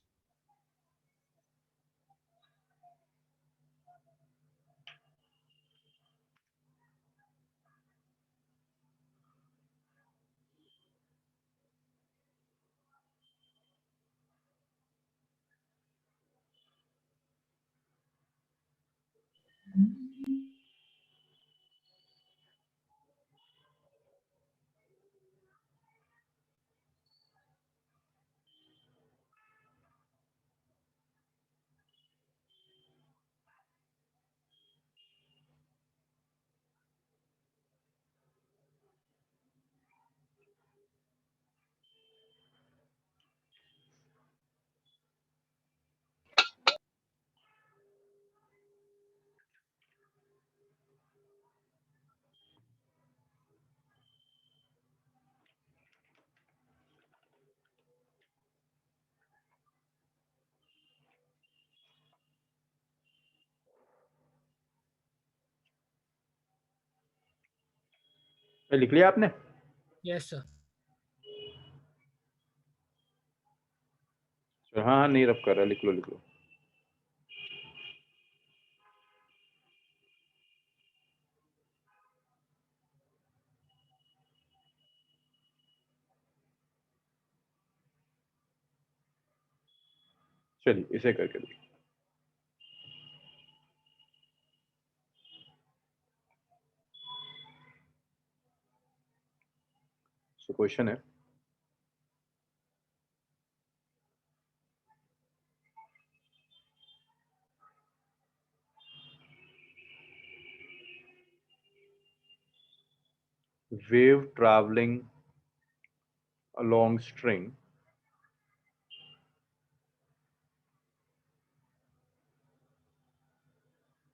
लिख लिया आपने? Yes sir. हाँ हाँ, नहीं रब कर रहा, लिख लो लिख लो। चलिए इसे करके देखिए। सो क्वेश्चन है, wave traveling along string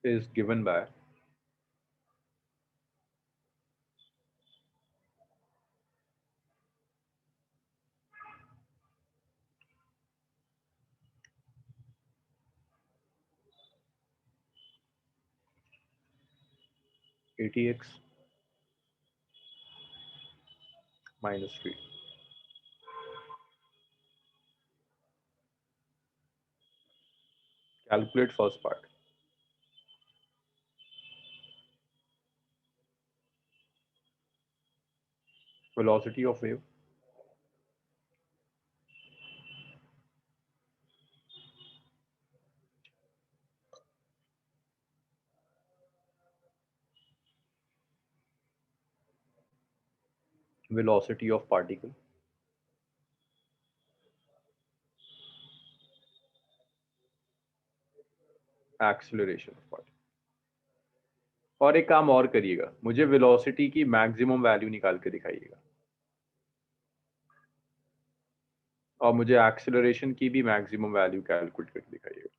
is given by ATX minus 3. Calculate first part. Velocity of wave. Velocity of particle. Acceleration of particle. और एक काम और करिएगा, मुझे वेलोसिटी की मैक्सिमम वैल्यू निकाल के दिखाइएगा, और मुझे एक्सेलरेशन की भी मैक्सिमम वैल्यू कैलकुलेट करके दिखाइएगा।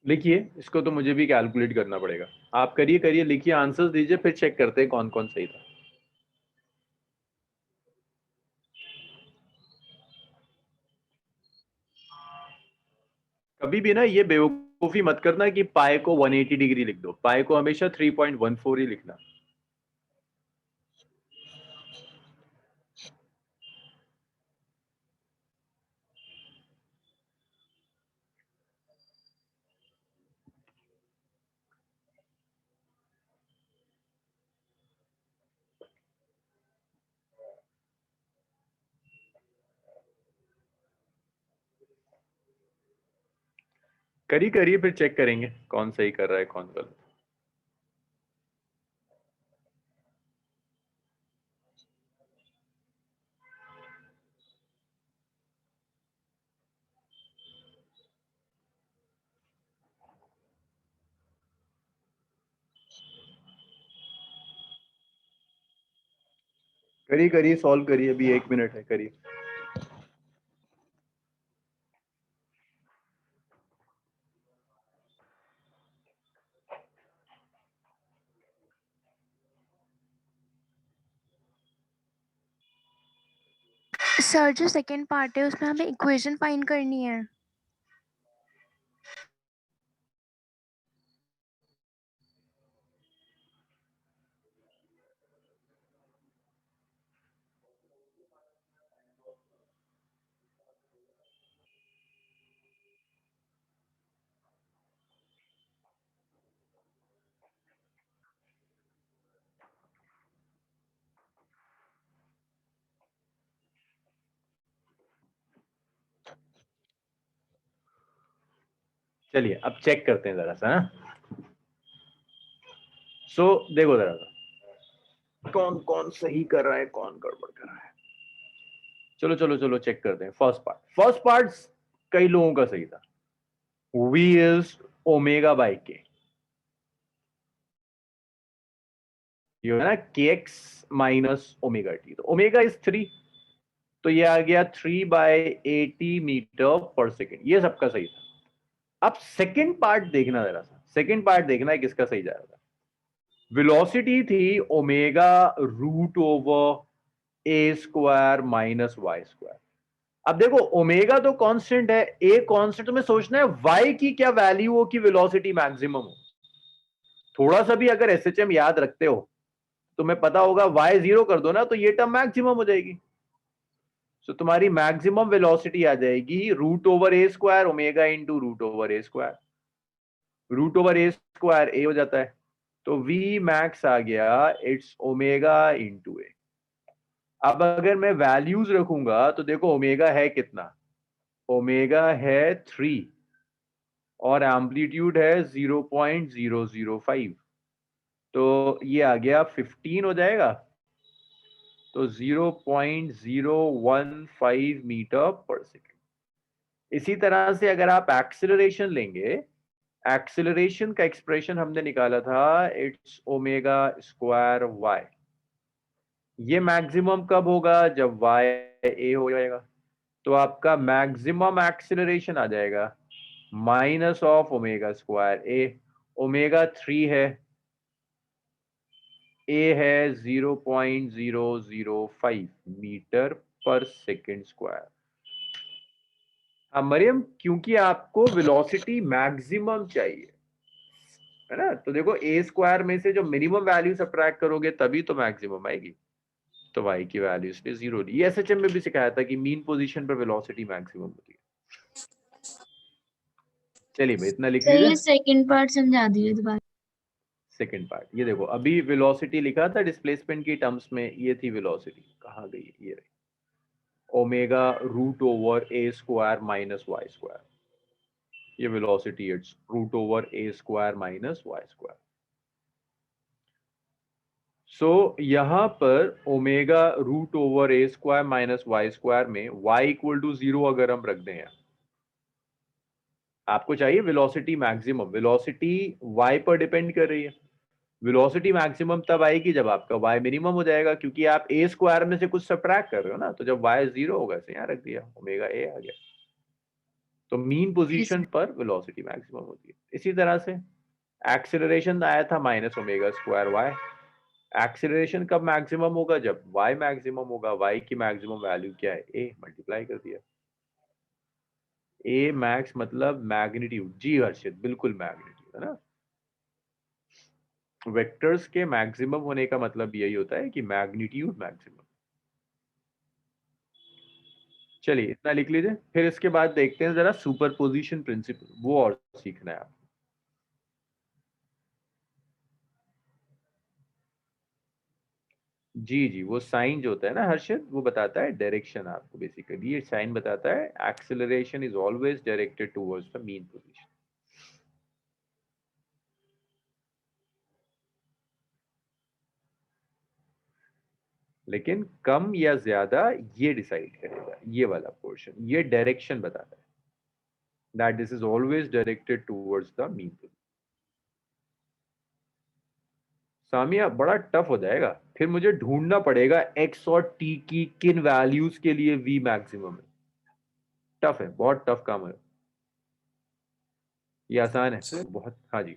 लिखिए, इसको तो मुझे भी कैलकुलेट करना पड़ेगा। आप करिए करिए, लिखिए, आंसर्स दीजिए, फिर चेक करते हैं कौन कौन सही था। कभी भी ना ये बेवकूफी मत करना कि पाए को 180 डिग्री लिख दो, पाए को हमेशा 3.14 ही लिखना। करिए करिए, फिर चेक करेंगे कौन सही कर रहा है कौन गलत। करिए करिए, सॉल्व करिए, अभी 1 मिनट है, करिए। सर जो सेकंड पार्ट है उसमें हमें इक्वेशन फाइंड करनी है। चलिए अब चेक करते हैं जरा सा ना। सो देखो जरा सा कौन कौन सही कर रहा है कौन गड़बड़ कर रहा है। चलो चलो चलो चेक करते हैं। फर्स्ट पार्ट कई लोगों का सही था। v इज ओमेगा बाई के, ये है ना kx माइनस ओमेगा टी। तो ओमेगा इज 3, तो ये आ गया 3/80 मीटर पर सेकेंड। ये सबका सही था। अब सेकंड पार्ट देखना जरा सा, सेकंड पार्ट देखना है किसका सही जा रहा था। वेलोसिटी थी omega root over A square minus y square. अब देखो ओमेगा तो कांस्टेंट है, ए कांस्टेंट, तुम्हें सोचना है वाई की क्या वैल्यू हो कि वेलोसिटी मैक्सिमम हो। थोड़ा सा भी अगर एसएचएम याद रखते हो तुम्हें पता होगा वाई 0 कर दो ना तो ये टर्म मैक्सिमम हो जाएगी। तो तुम्हारी मैक्सिमम वेलोसिटी आ जाएगी root over A square omega into root over A square. Root over A square A हो जाता है, तो वी मैक्स आ गया इट्स ओमेगा इंटू ए। अब अगर मैं वैल्यूज रखूंगा तो देखो ओमेगा है कितना, ओमेगा है 3 और एम्पलीट्यूड है 0.005, तो ये आ गया 15 हो जाएगा, तो 0.015 मीटर पर सेकेंड। इसी तरह से अगर आप एक्सेलरेशन लेंगे, एक्सेलरेशन का एक्सप्रेशन हमने निकाला था इट्स ओमेगा स्क्वायर वाई। ये मैक्सिमम कब होगा जब वाई ए हो जाएगा, तो आपका मैक्सिमम एक्सेलरेशन आ जाएगा minus of omega square A. Omega 3 है, ए है 0.005 मीटर पर सेकेंड स्क्वायर। हाँ मरियम, क्योंकि आपको वेलोसिटी मैक्सिमम चाहिए है ना, तो देखो ए स्क्वायर में से जो मिनिमम वैल्यू सब्ट्रैक्ट करोगे तभी तो मैक्सिमम आएगी, तो वाई की वैल्यू इसलिए 0 ली। ये एसएचएम में भी सिखाया था कि मीन पोजीशन पर वेलोसिटी मैक्सिमम होती है। चलिए भाई इतना लिख सर ये लीजिए। सेकंड पार्ट समझा दीजिए दोबारा। सेकंड पार्ट ये देखो, अभी वेलोसिटी लिखा था डिस्प्लेसमेंट की टर्म्स में, ये थी वेलोसिटी, कहाँ गई ये रही, omega root over A square minus y square. ये velocity it's root over A square minus y square. So यहां पर omega root over A square minus y square में y इक्वल टू 0 अगर हम रख दें, आपको चाहिए वेलोसिटी मैक्सिमम, वेलोसिटी y पर डिपेंड कर रही है। वेलोसिटी मैक्सिमम तब आएगी जब आपका y मिनिमम हो जाएगा, क्योंकि आप ए स्क्वायर में से कुछ सब्ट्रैक्ट कर रहे हो ना, तो जब y 0 होगा इसे यहां रख दिया, ओमेगा ए आ गया। तो मीन पोजीशन पर वेलोसिटी मैक्सिमम होती है। इसी तरह से एक्सेलरेशन आया था minus omega square Y. Acceleration कब मैक्सिमम होगा जब y मैक्सिमम होगा। y की मैक्सिमम वैल्यू क्या है, a, मल्टीप्लाई कर दिया। a मैक्स मतलब मैग्नीट्यूड, जी हर्षित बिल्कुल मैग्नीट्यूड है ना। वेक्टर्स के मैक्सिमम होने का मतलब यही होता है कि मैग्नीट्यूड मैक्सिमम। चलिए इतना लिख लीजिए, फिर इसके बाद देखते हैं जरा सुपरपोजिशन प्रिंसिपल, वो और सीखना है आपको। जी जी, वो साइन जो होता है ना हर्षित, वो बताता है डायरेक्शन आपको। बेसिकली ये साइन बताता है acceleration is always directed towards the mean position. लेकिन कम या ज्यादा ये डिसाइड करेगा, ये वाला पोर्शन, ये डायरेक्शन बताता है that this is always directed towards the mean position. Samiya बड़ा टफ हो जाएगा, फिर मुझे ढूंढना पड़ेगा x और t की किन वैल्यूज के लिए v मैक्सिमम है। टफ है, बहुत टफ काम है। ये आसान है सर बहुत। हाँ जी,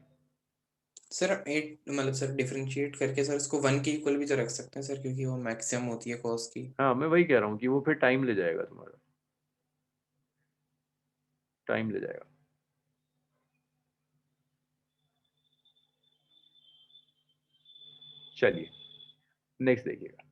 सर एट मतलब सर डिफरेंशिएट करके सर इसको 1 के इक्वल भी तो रख सकते हैं सर, क्योंकि वो मैक्सिमम होती है कॉस की। हाँ मैं वही कह रहा हूँ कि वो फिर टाइम ले जाएगा, तुम्हारा टाइम ले जाएगा। चलिए नेक्स्ट देखिएगा।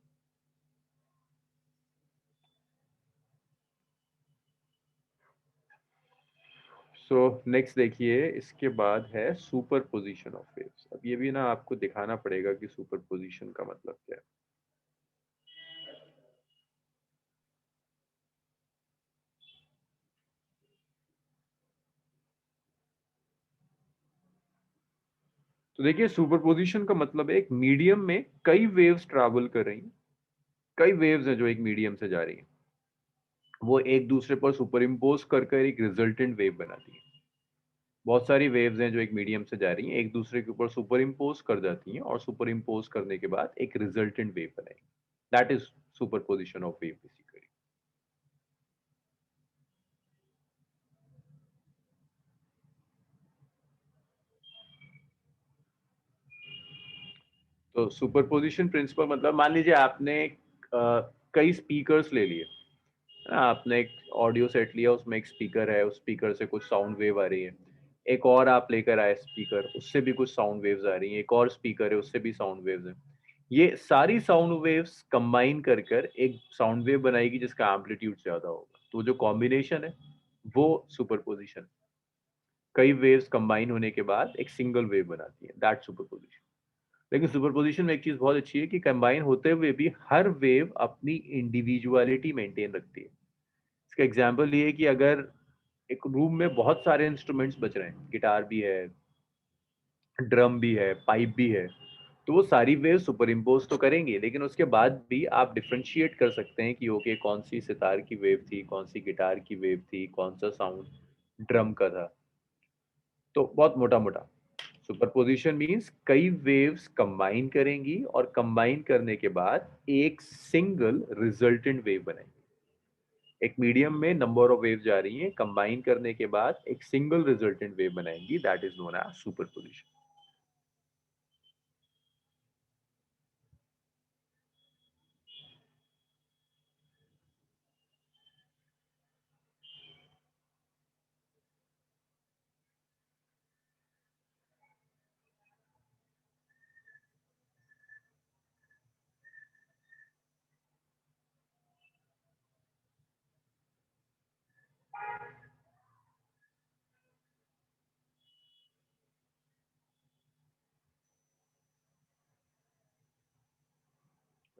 सो नेक्स्ट देखिए, इसके बाद है सुपरपोजिशन ऑफ वेव्स। अब ये भी ना आपको दिखाना पड़ेगा कि सुपरपोजिशन का मतलब क्या है। तो देखिए सुपरपोजिशन का मतलब है एक मीडियम में कई वेव्स ट्रैवल कर रही हैं, कई वेव्स हैं जो एक मीडियम से जा रही हैं, वो एक दूसरे पर सुपर इम्पोज कर एक रिजल्टेंट वेव बनाती है। बहुत सारी वेव्स हैं जो एक मीडियम से जा रही हैं, एक दूसरे के ऊपर सुपर इम्पोज कर जाती हैं और सुपर इम्पोज करने के बाद एक रिजल्टेंट वेव बनाएंगी। That is superposition of wave basically. तो सुपरपोजिशन प्रिंसिपल मतलब मान लीजिए आपने कई स्पीकर्स ले लिए ना, आपने एक ऑडियो सेट लिया, उसमें एक स्पीकर है, उस स्पीकर से कुछ साउंड वेव आ रही है, एक और आप लेकर आए स्पीकर, उससे भी कुछ साउंड वेव्स आ रही हैं, एक और स्पीकर है, उससे भी साउंड वेव्स हैं। ये सारी साउंड वेव्स कंबाइन कर कर एक साउंड वेव बनाएगी जिसका एम्पलीट्यूड ज्यादा होगा। तो जो कॉम्बिनेशन है वो सुपरपोजिशन, कई वेव्स कंबाइन होने के बाद एक सिंगल वेव बनाती है, दैट सुपरपोजिशन। लेकिन सुपरपोजिशन में एक चीज बहुत अच्छी है कि कंबाइन होते हुए भी हर वेव अपनी इंडिविजुअलिटी मेंटेन रखती है। इसका एग्जांपल ये है कि अगर एक रूम में बहुत सारे इंस्ट्रूमेंट्स बज रहे हैं, गिटार भी है, ड्रम भी है, पाइप भी है, तो वो सारी वेव सुपर इम्पोज तो करेंगे, लेकिन उसके बाद भी आप डिफ्रेंशिएट कर सकते हैं कि ओके कौन सी सितार की वेव थी, कौन सी गिटार की वेव थी, कौन सा साउंड ड्रम का था। तो बहुत मोटा मोटा सुपरपोजिशन मींस कई वेव्स कंबाइन करेंगी और कंबाइन करने के बाद एक सिंगल रिजल्टेंट वेव बनेगी। एक मीडियम में नंबर ऑफ वेव जा रही हैं, कंबाइन करने के बाद एक सिंगल रिजल्टेंट वेव बनाएंगी, that is known as superposition.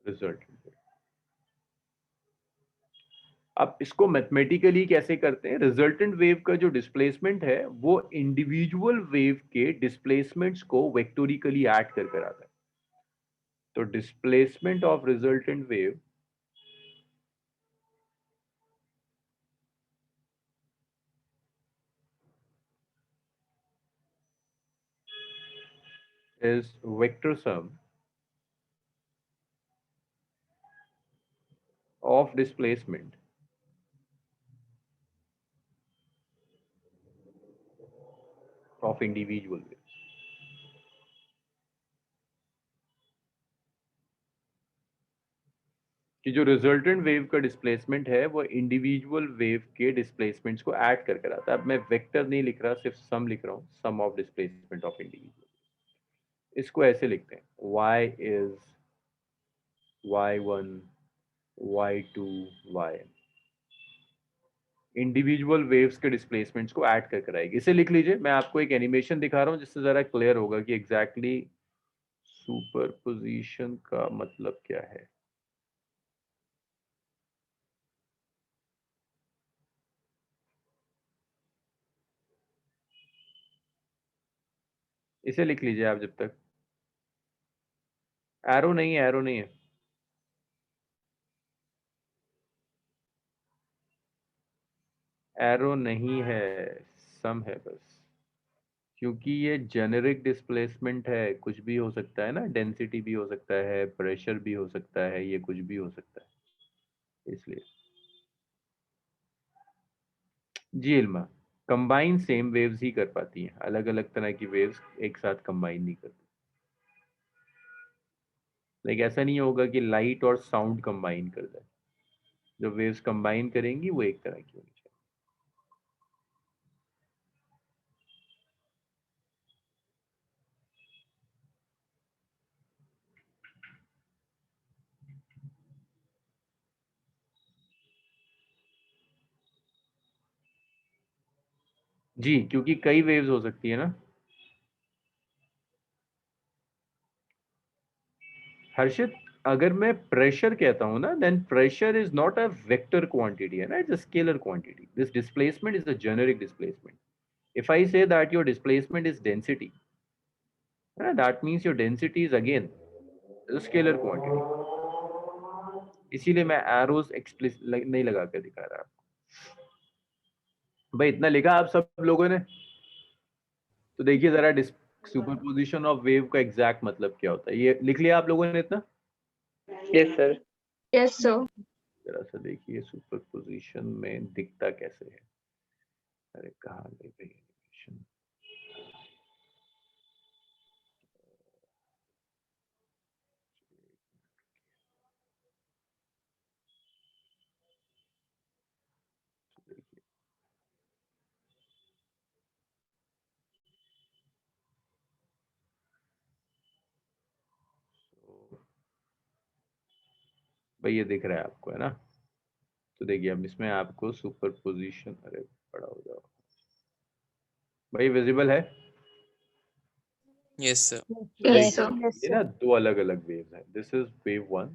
Resultant wave. अब इसको मैथमेटिकली कैसे करते हैं? रिजल्टेंट वेव का जो डिस्प्लेसमेंट है वो इंडिविजुअल वेव के डिस्प्लेसमेंट्स को वेक्टोरिकली ऐड कर कर आता है। तो displacement of resultant wave is vector sum of displacement of individual waves। कि जो रिजल्टेंट वेव का डिस्प्लेसमेंट है वो इंडिविजुअल वेव के डिस्प्लेसमेंट्स को ऐड कर कर आता है। अब मैं वेक्टर नहीं लिख रहा, सिर्फ सम लिख रहा हूँ, सम ऑफ डिस्प्लेसमेंट ऑफ इंडिविजुअल। इसको ऐसे लिखते हैं, y is y1 y2 yn, individual waves के डिस्प्लेसमेंट्स को ऐड कर कर आएगी। इसे लिख लीजिए, मैं आपको एक एनिमेशन दिखा रहा हूँ जिससे जरा क्लियर होगा कि एग्जैक्टली सुपरपोजिशन का मतलब क्या है। इसे लिख लीजिए आप जब तक। एरो नहीं है, एरो नहीं है। एरो नहीं है, सम है बस, क्योंकि ये जेनेरिक डिस्प्लेसमेंट है, कुछ भी हो सकता है ना, डेंसिटी भी हो सकता है, प्रेशर भी हो सकता है, ये कुछ भी हो सकता है, इसलिए। जी इल्मा, कंबाइन सेम वेव्स ही कर पाती हैं, अलग अलग तरह की वेव्स एक साथ कंबाइन नहीं करती। लाइक ऐसा नहीं होगा कि लाइट और साउंड कंबाइन कर जाए, जो वेव्स कंबाइन करेंगी वो एक तरह की होनी चाहिए। जी, क्योंकि कई वेव्स हो सकती है ना हर्षित। अगर मैं प्रेशर कहता हूं ना, then pressure is not a vector quantity, है ना, it's a scalar quantity. This displacement is the generic displacement. If I say that your displacement is density, है, that means your density is again scalar quantity. इसीलिए मैं arrows explicit नहीं लगा कर दिखा रहा आपको। भाई इतना लिखा आप सब लोगों ने, तो देखिए जरा सुपरपोजिशन ऑफ वेव का एग्जैक्ट मतलब क्या होता है, ये लिख लिया आप लोगों ने इतना? Yes sir. Yes sir. जरा सा देखिए सुपरपोजिशन में दिखता कैसे है। अरे कहाँ गई भाई एनिमेशन? भाई ये दिख रहा है आपको, है ना? तो देखिए अब इसमें आपको सुपरपोजिशन, अरे बड़ा हो जाओ भाई, विजिबल है? Yes sir. Yes sir. ये ना दो अलग अलग वेव्स हैं, this is wave 1,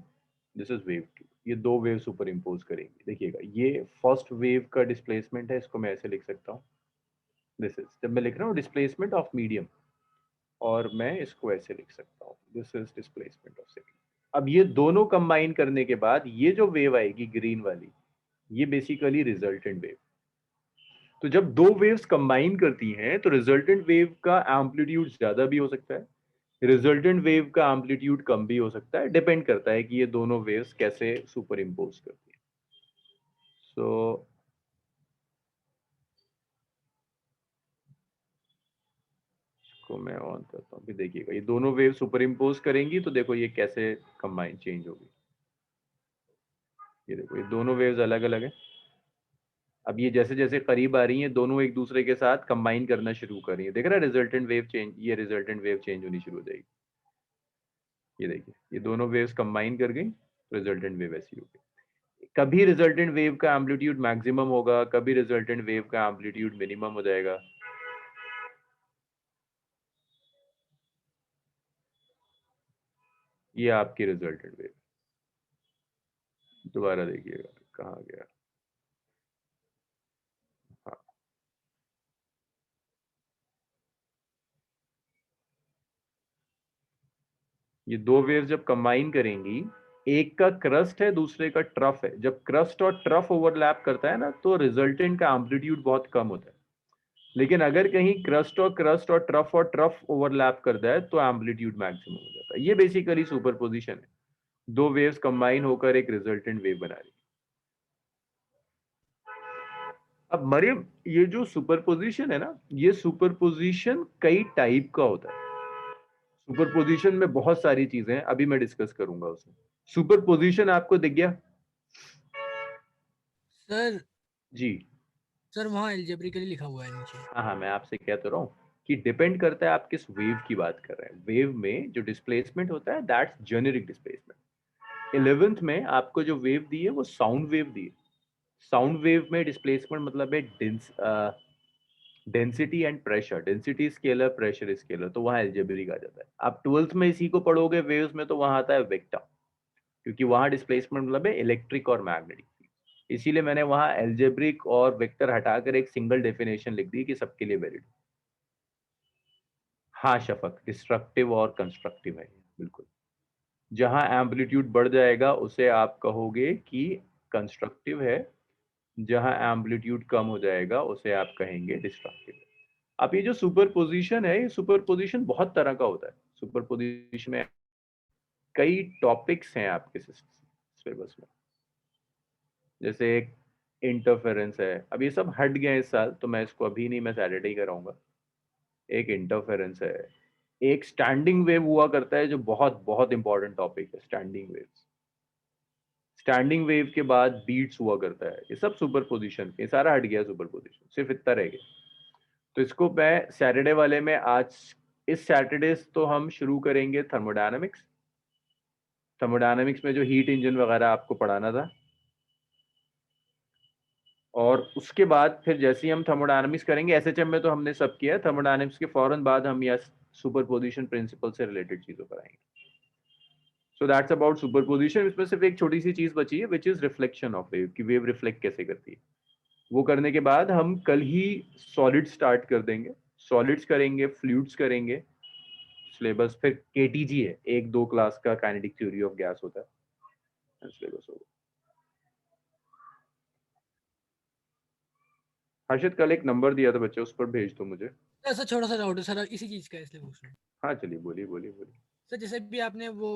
this is wave 2। ये दो वेव सुपर इम्पोज करेंगे। देखिएगा ये फर्स्ट वेव का डिस्प्लेसमेंट है, इसको मैं ऐसे लिख सकता हूँ, दिस इज, जब मैं लिख रहा हूँ डिस्प्लेसमेंट ऑफ मीडियम, और मैं इसको ऐसे लिख सकता हूँ, this is displacement of second. अब ये दोनों कंबाइन करने के बाद ये जो वेव आएगी ग्रीन वाली, ये बेसिकली रिजल्टेंट वेव। तो जब दो वेव्स कंबाइन करती हैं तो रिजल्टेंट वेव का एम्पलीट्यूड ज्यादा भी हो सकता है, रिजल्टेंट वेव का एम्पलीट्यूड कम भी हो सकता है, डिपेंड करता है कि ये दोनों वेव्स कैसे सुपर इम्पोज करती हैं। सो इसको मैं ऑन करता हूँ, फिर देखिएगा ये दोनों वेव सुपर इम्पोज करेंगी तो देखो ये कैसे कंबाइन चेंज होगी। ये देखो ये दोनों वेव्स अलग अलग है। अब ये जैसे जैसे करीब आ रही हैं दोनों एक दूसरे के साथ कंबाइन करना शुरू कर रही है, देख रहा है रिजल्टेंट वेव चेंज, ये रिजल्टेंट वेव चेंज होनी शुरू हो जाएगी। ये देखिए ये दोनों वेव्स कंबाइन कर गई, रिजल्टेंट वेव ऐसी होगी। कभी रिजल्टेंट वेव का एम्पलीट्यूड मैक्सिमम होगा, कभी रिजल्टेंट वेव का एम्पलीट्यूड मिनिमम हो जाएगा। ये आपकी रिजल्टेंट वेव, दोबारा देखिएगा कहाँ गया। हाँ ये दो वेव्स जब कंबाइन करेंगी, एक का क्रस्ट है दूसरे का ट्रफ है, जब क्रस्ट और ट्रफ ओवरलैप करता है ना तो रिजल्टेंट का एम्पलीट्यूड बहुत कम होता है। लेकिन अगर कहीं क्रस्ट और ट्रफ ओवरलैप करता है तो एम्पलीट्यूड मैक्सिमम हो जाता है। ये बेसिकली सुपरपोजिशन है, दो वेव्स कंबाइन होकर एक रिजल्टेंट वेव बना रही। अब मरियम ये जो सुपरपोजिशन है ना, ये सुपरपोजिशन कई टाइप का होता है। सुपरपोजिशन में बहुत सारी चीजें हैं, अभी मैं डिस्कस करूंगा उसमें। सुपरपोजिशन आपको दिख गया? सर जी सर वहाँ एल्जेब्रिकली लिखा हुआ है नीचे। हाँ, मैं आपसे कह तो रहा हूँ कि डिपेंड करता है आप किस वेव की बात कर रहे हैं। वेव में जो डिस्प्लेसमेंट होता है दैट्स जेनेरिक डिस्प्लेसमेंट। 11th में आपको जो वेव दी है वो साउंड वेव दी है। साउंड वेव में डिस्प्लेसमेंट मतलब है density and pressure, density scalar, pressure scalar, तो वहाँ एल्जेब्रिक आ जाता है। आप 12th में इसी को पढ़ोगे वेव्स में तो वहाँ आता है वेक्टर, क्योंकि वहाँ डिस्प्लेसमेंट मतलब है इलेक्ट्रिक और मैग्नेटिक। इसीलिए मैंने वहाँ एल्जेब्रिक और वेक्टर हटाकर एक सिंगल डेफिनेशन लिख दी कि सबके लिए वैलिड। हाँ शफक, डिस्ट्रक्टिव और कंस्ट्रक्टिव है बिल्कुल। जहां एम्पलीट्यूड बढ़ जाएगा उसे आप कहोगे कि कंस्ट्रक्टिव है, जहां एम्पलीट्यूड कम हो जाएगा उसे आप कहेंगे डिस्ट्रक्टिव। अब ये जो सुपरपोजिशन है, ये सुपरपोजिशन बहुत तरह का होता है। सुपरपोजिशन में कई टॉपिक्स हैं आपके सिलेबस में, जैसे एक इंटरफेरेंस है। अब ये सब हट गए इस साल तो मैं इसको अभी नहीं, मैं सैटरडे ही कराऊंगा। एक इंटरफेरेंस है, एक स्टैंडिंग वेव हुआ करता है जो बहुत बहुत इंपॉर्टेंट टॉपिक है, स्टैंडिंग वेव्स। स्टैंडिंग वेव के बाद बीट्स हुआ करता है, ये सब सुपरपोजिशन, ये सारा हट गया सुपरपोजिशन, सिर्फ इतना रह गया। तो इसको मैं सैटरडे वाले में, आज इस सैटरडे तो हम शुरू करेंगे थर्मोडायनामिक्स। थर्मोडायनामिक्स में जो हीट इंजन वगैरह आपको पढ़ाना था, और उसके बाद फिर जैसे ही हम थर्मोडायनामिक्स करेंगे, एसएचएम में तो हमने सब किया, थर्मोडायनामिक्स के फौरन बाद हम या सुपरपोजिशन प्रिंसिपल से रिलेटेड चीजों पर आएंगे। So that's about superposition. इसमें सिर्फ एक छोटी सी चीज बची है which is reflection of wave, कि वेव रिफ्लेक्ट कैसे करती है। वो करने के बाद हम कल ही सॉलिड स्टार्ट कर देंगे, सॉलिड्स करेंगे, फ्लूइड्स करेंगे, सिलेबस फिर केटीजी है, 1-2 क्लास का काइनेटिक थ्योरी ऑफ गैस होता है, सिलेबस होगा। हर्षित कल एक नंबर दिया था बच्चे, उस पर भेज दो मुझे। ऐसा छोटा सा डाउट है सर, इसी चीज का है, इसलिए पूछ रहा हूँ हाँ चलिए, बोलिए बोलिए बोलिए। सर। जैसे भी आपने वो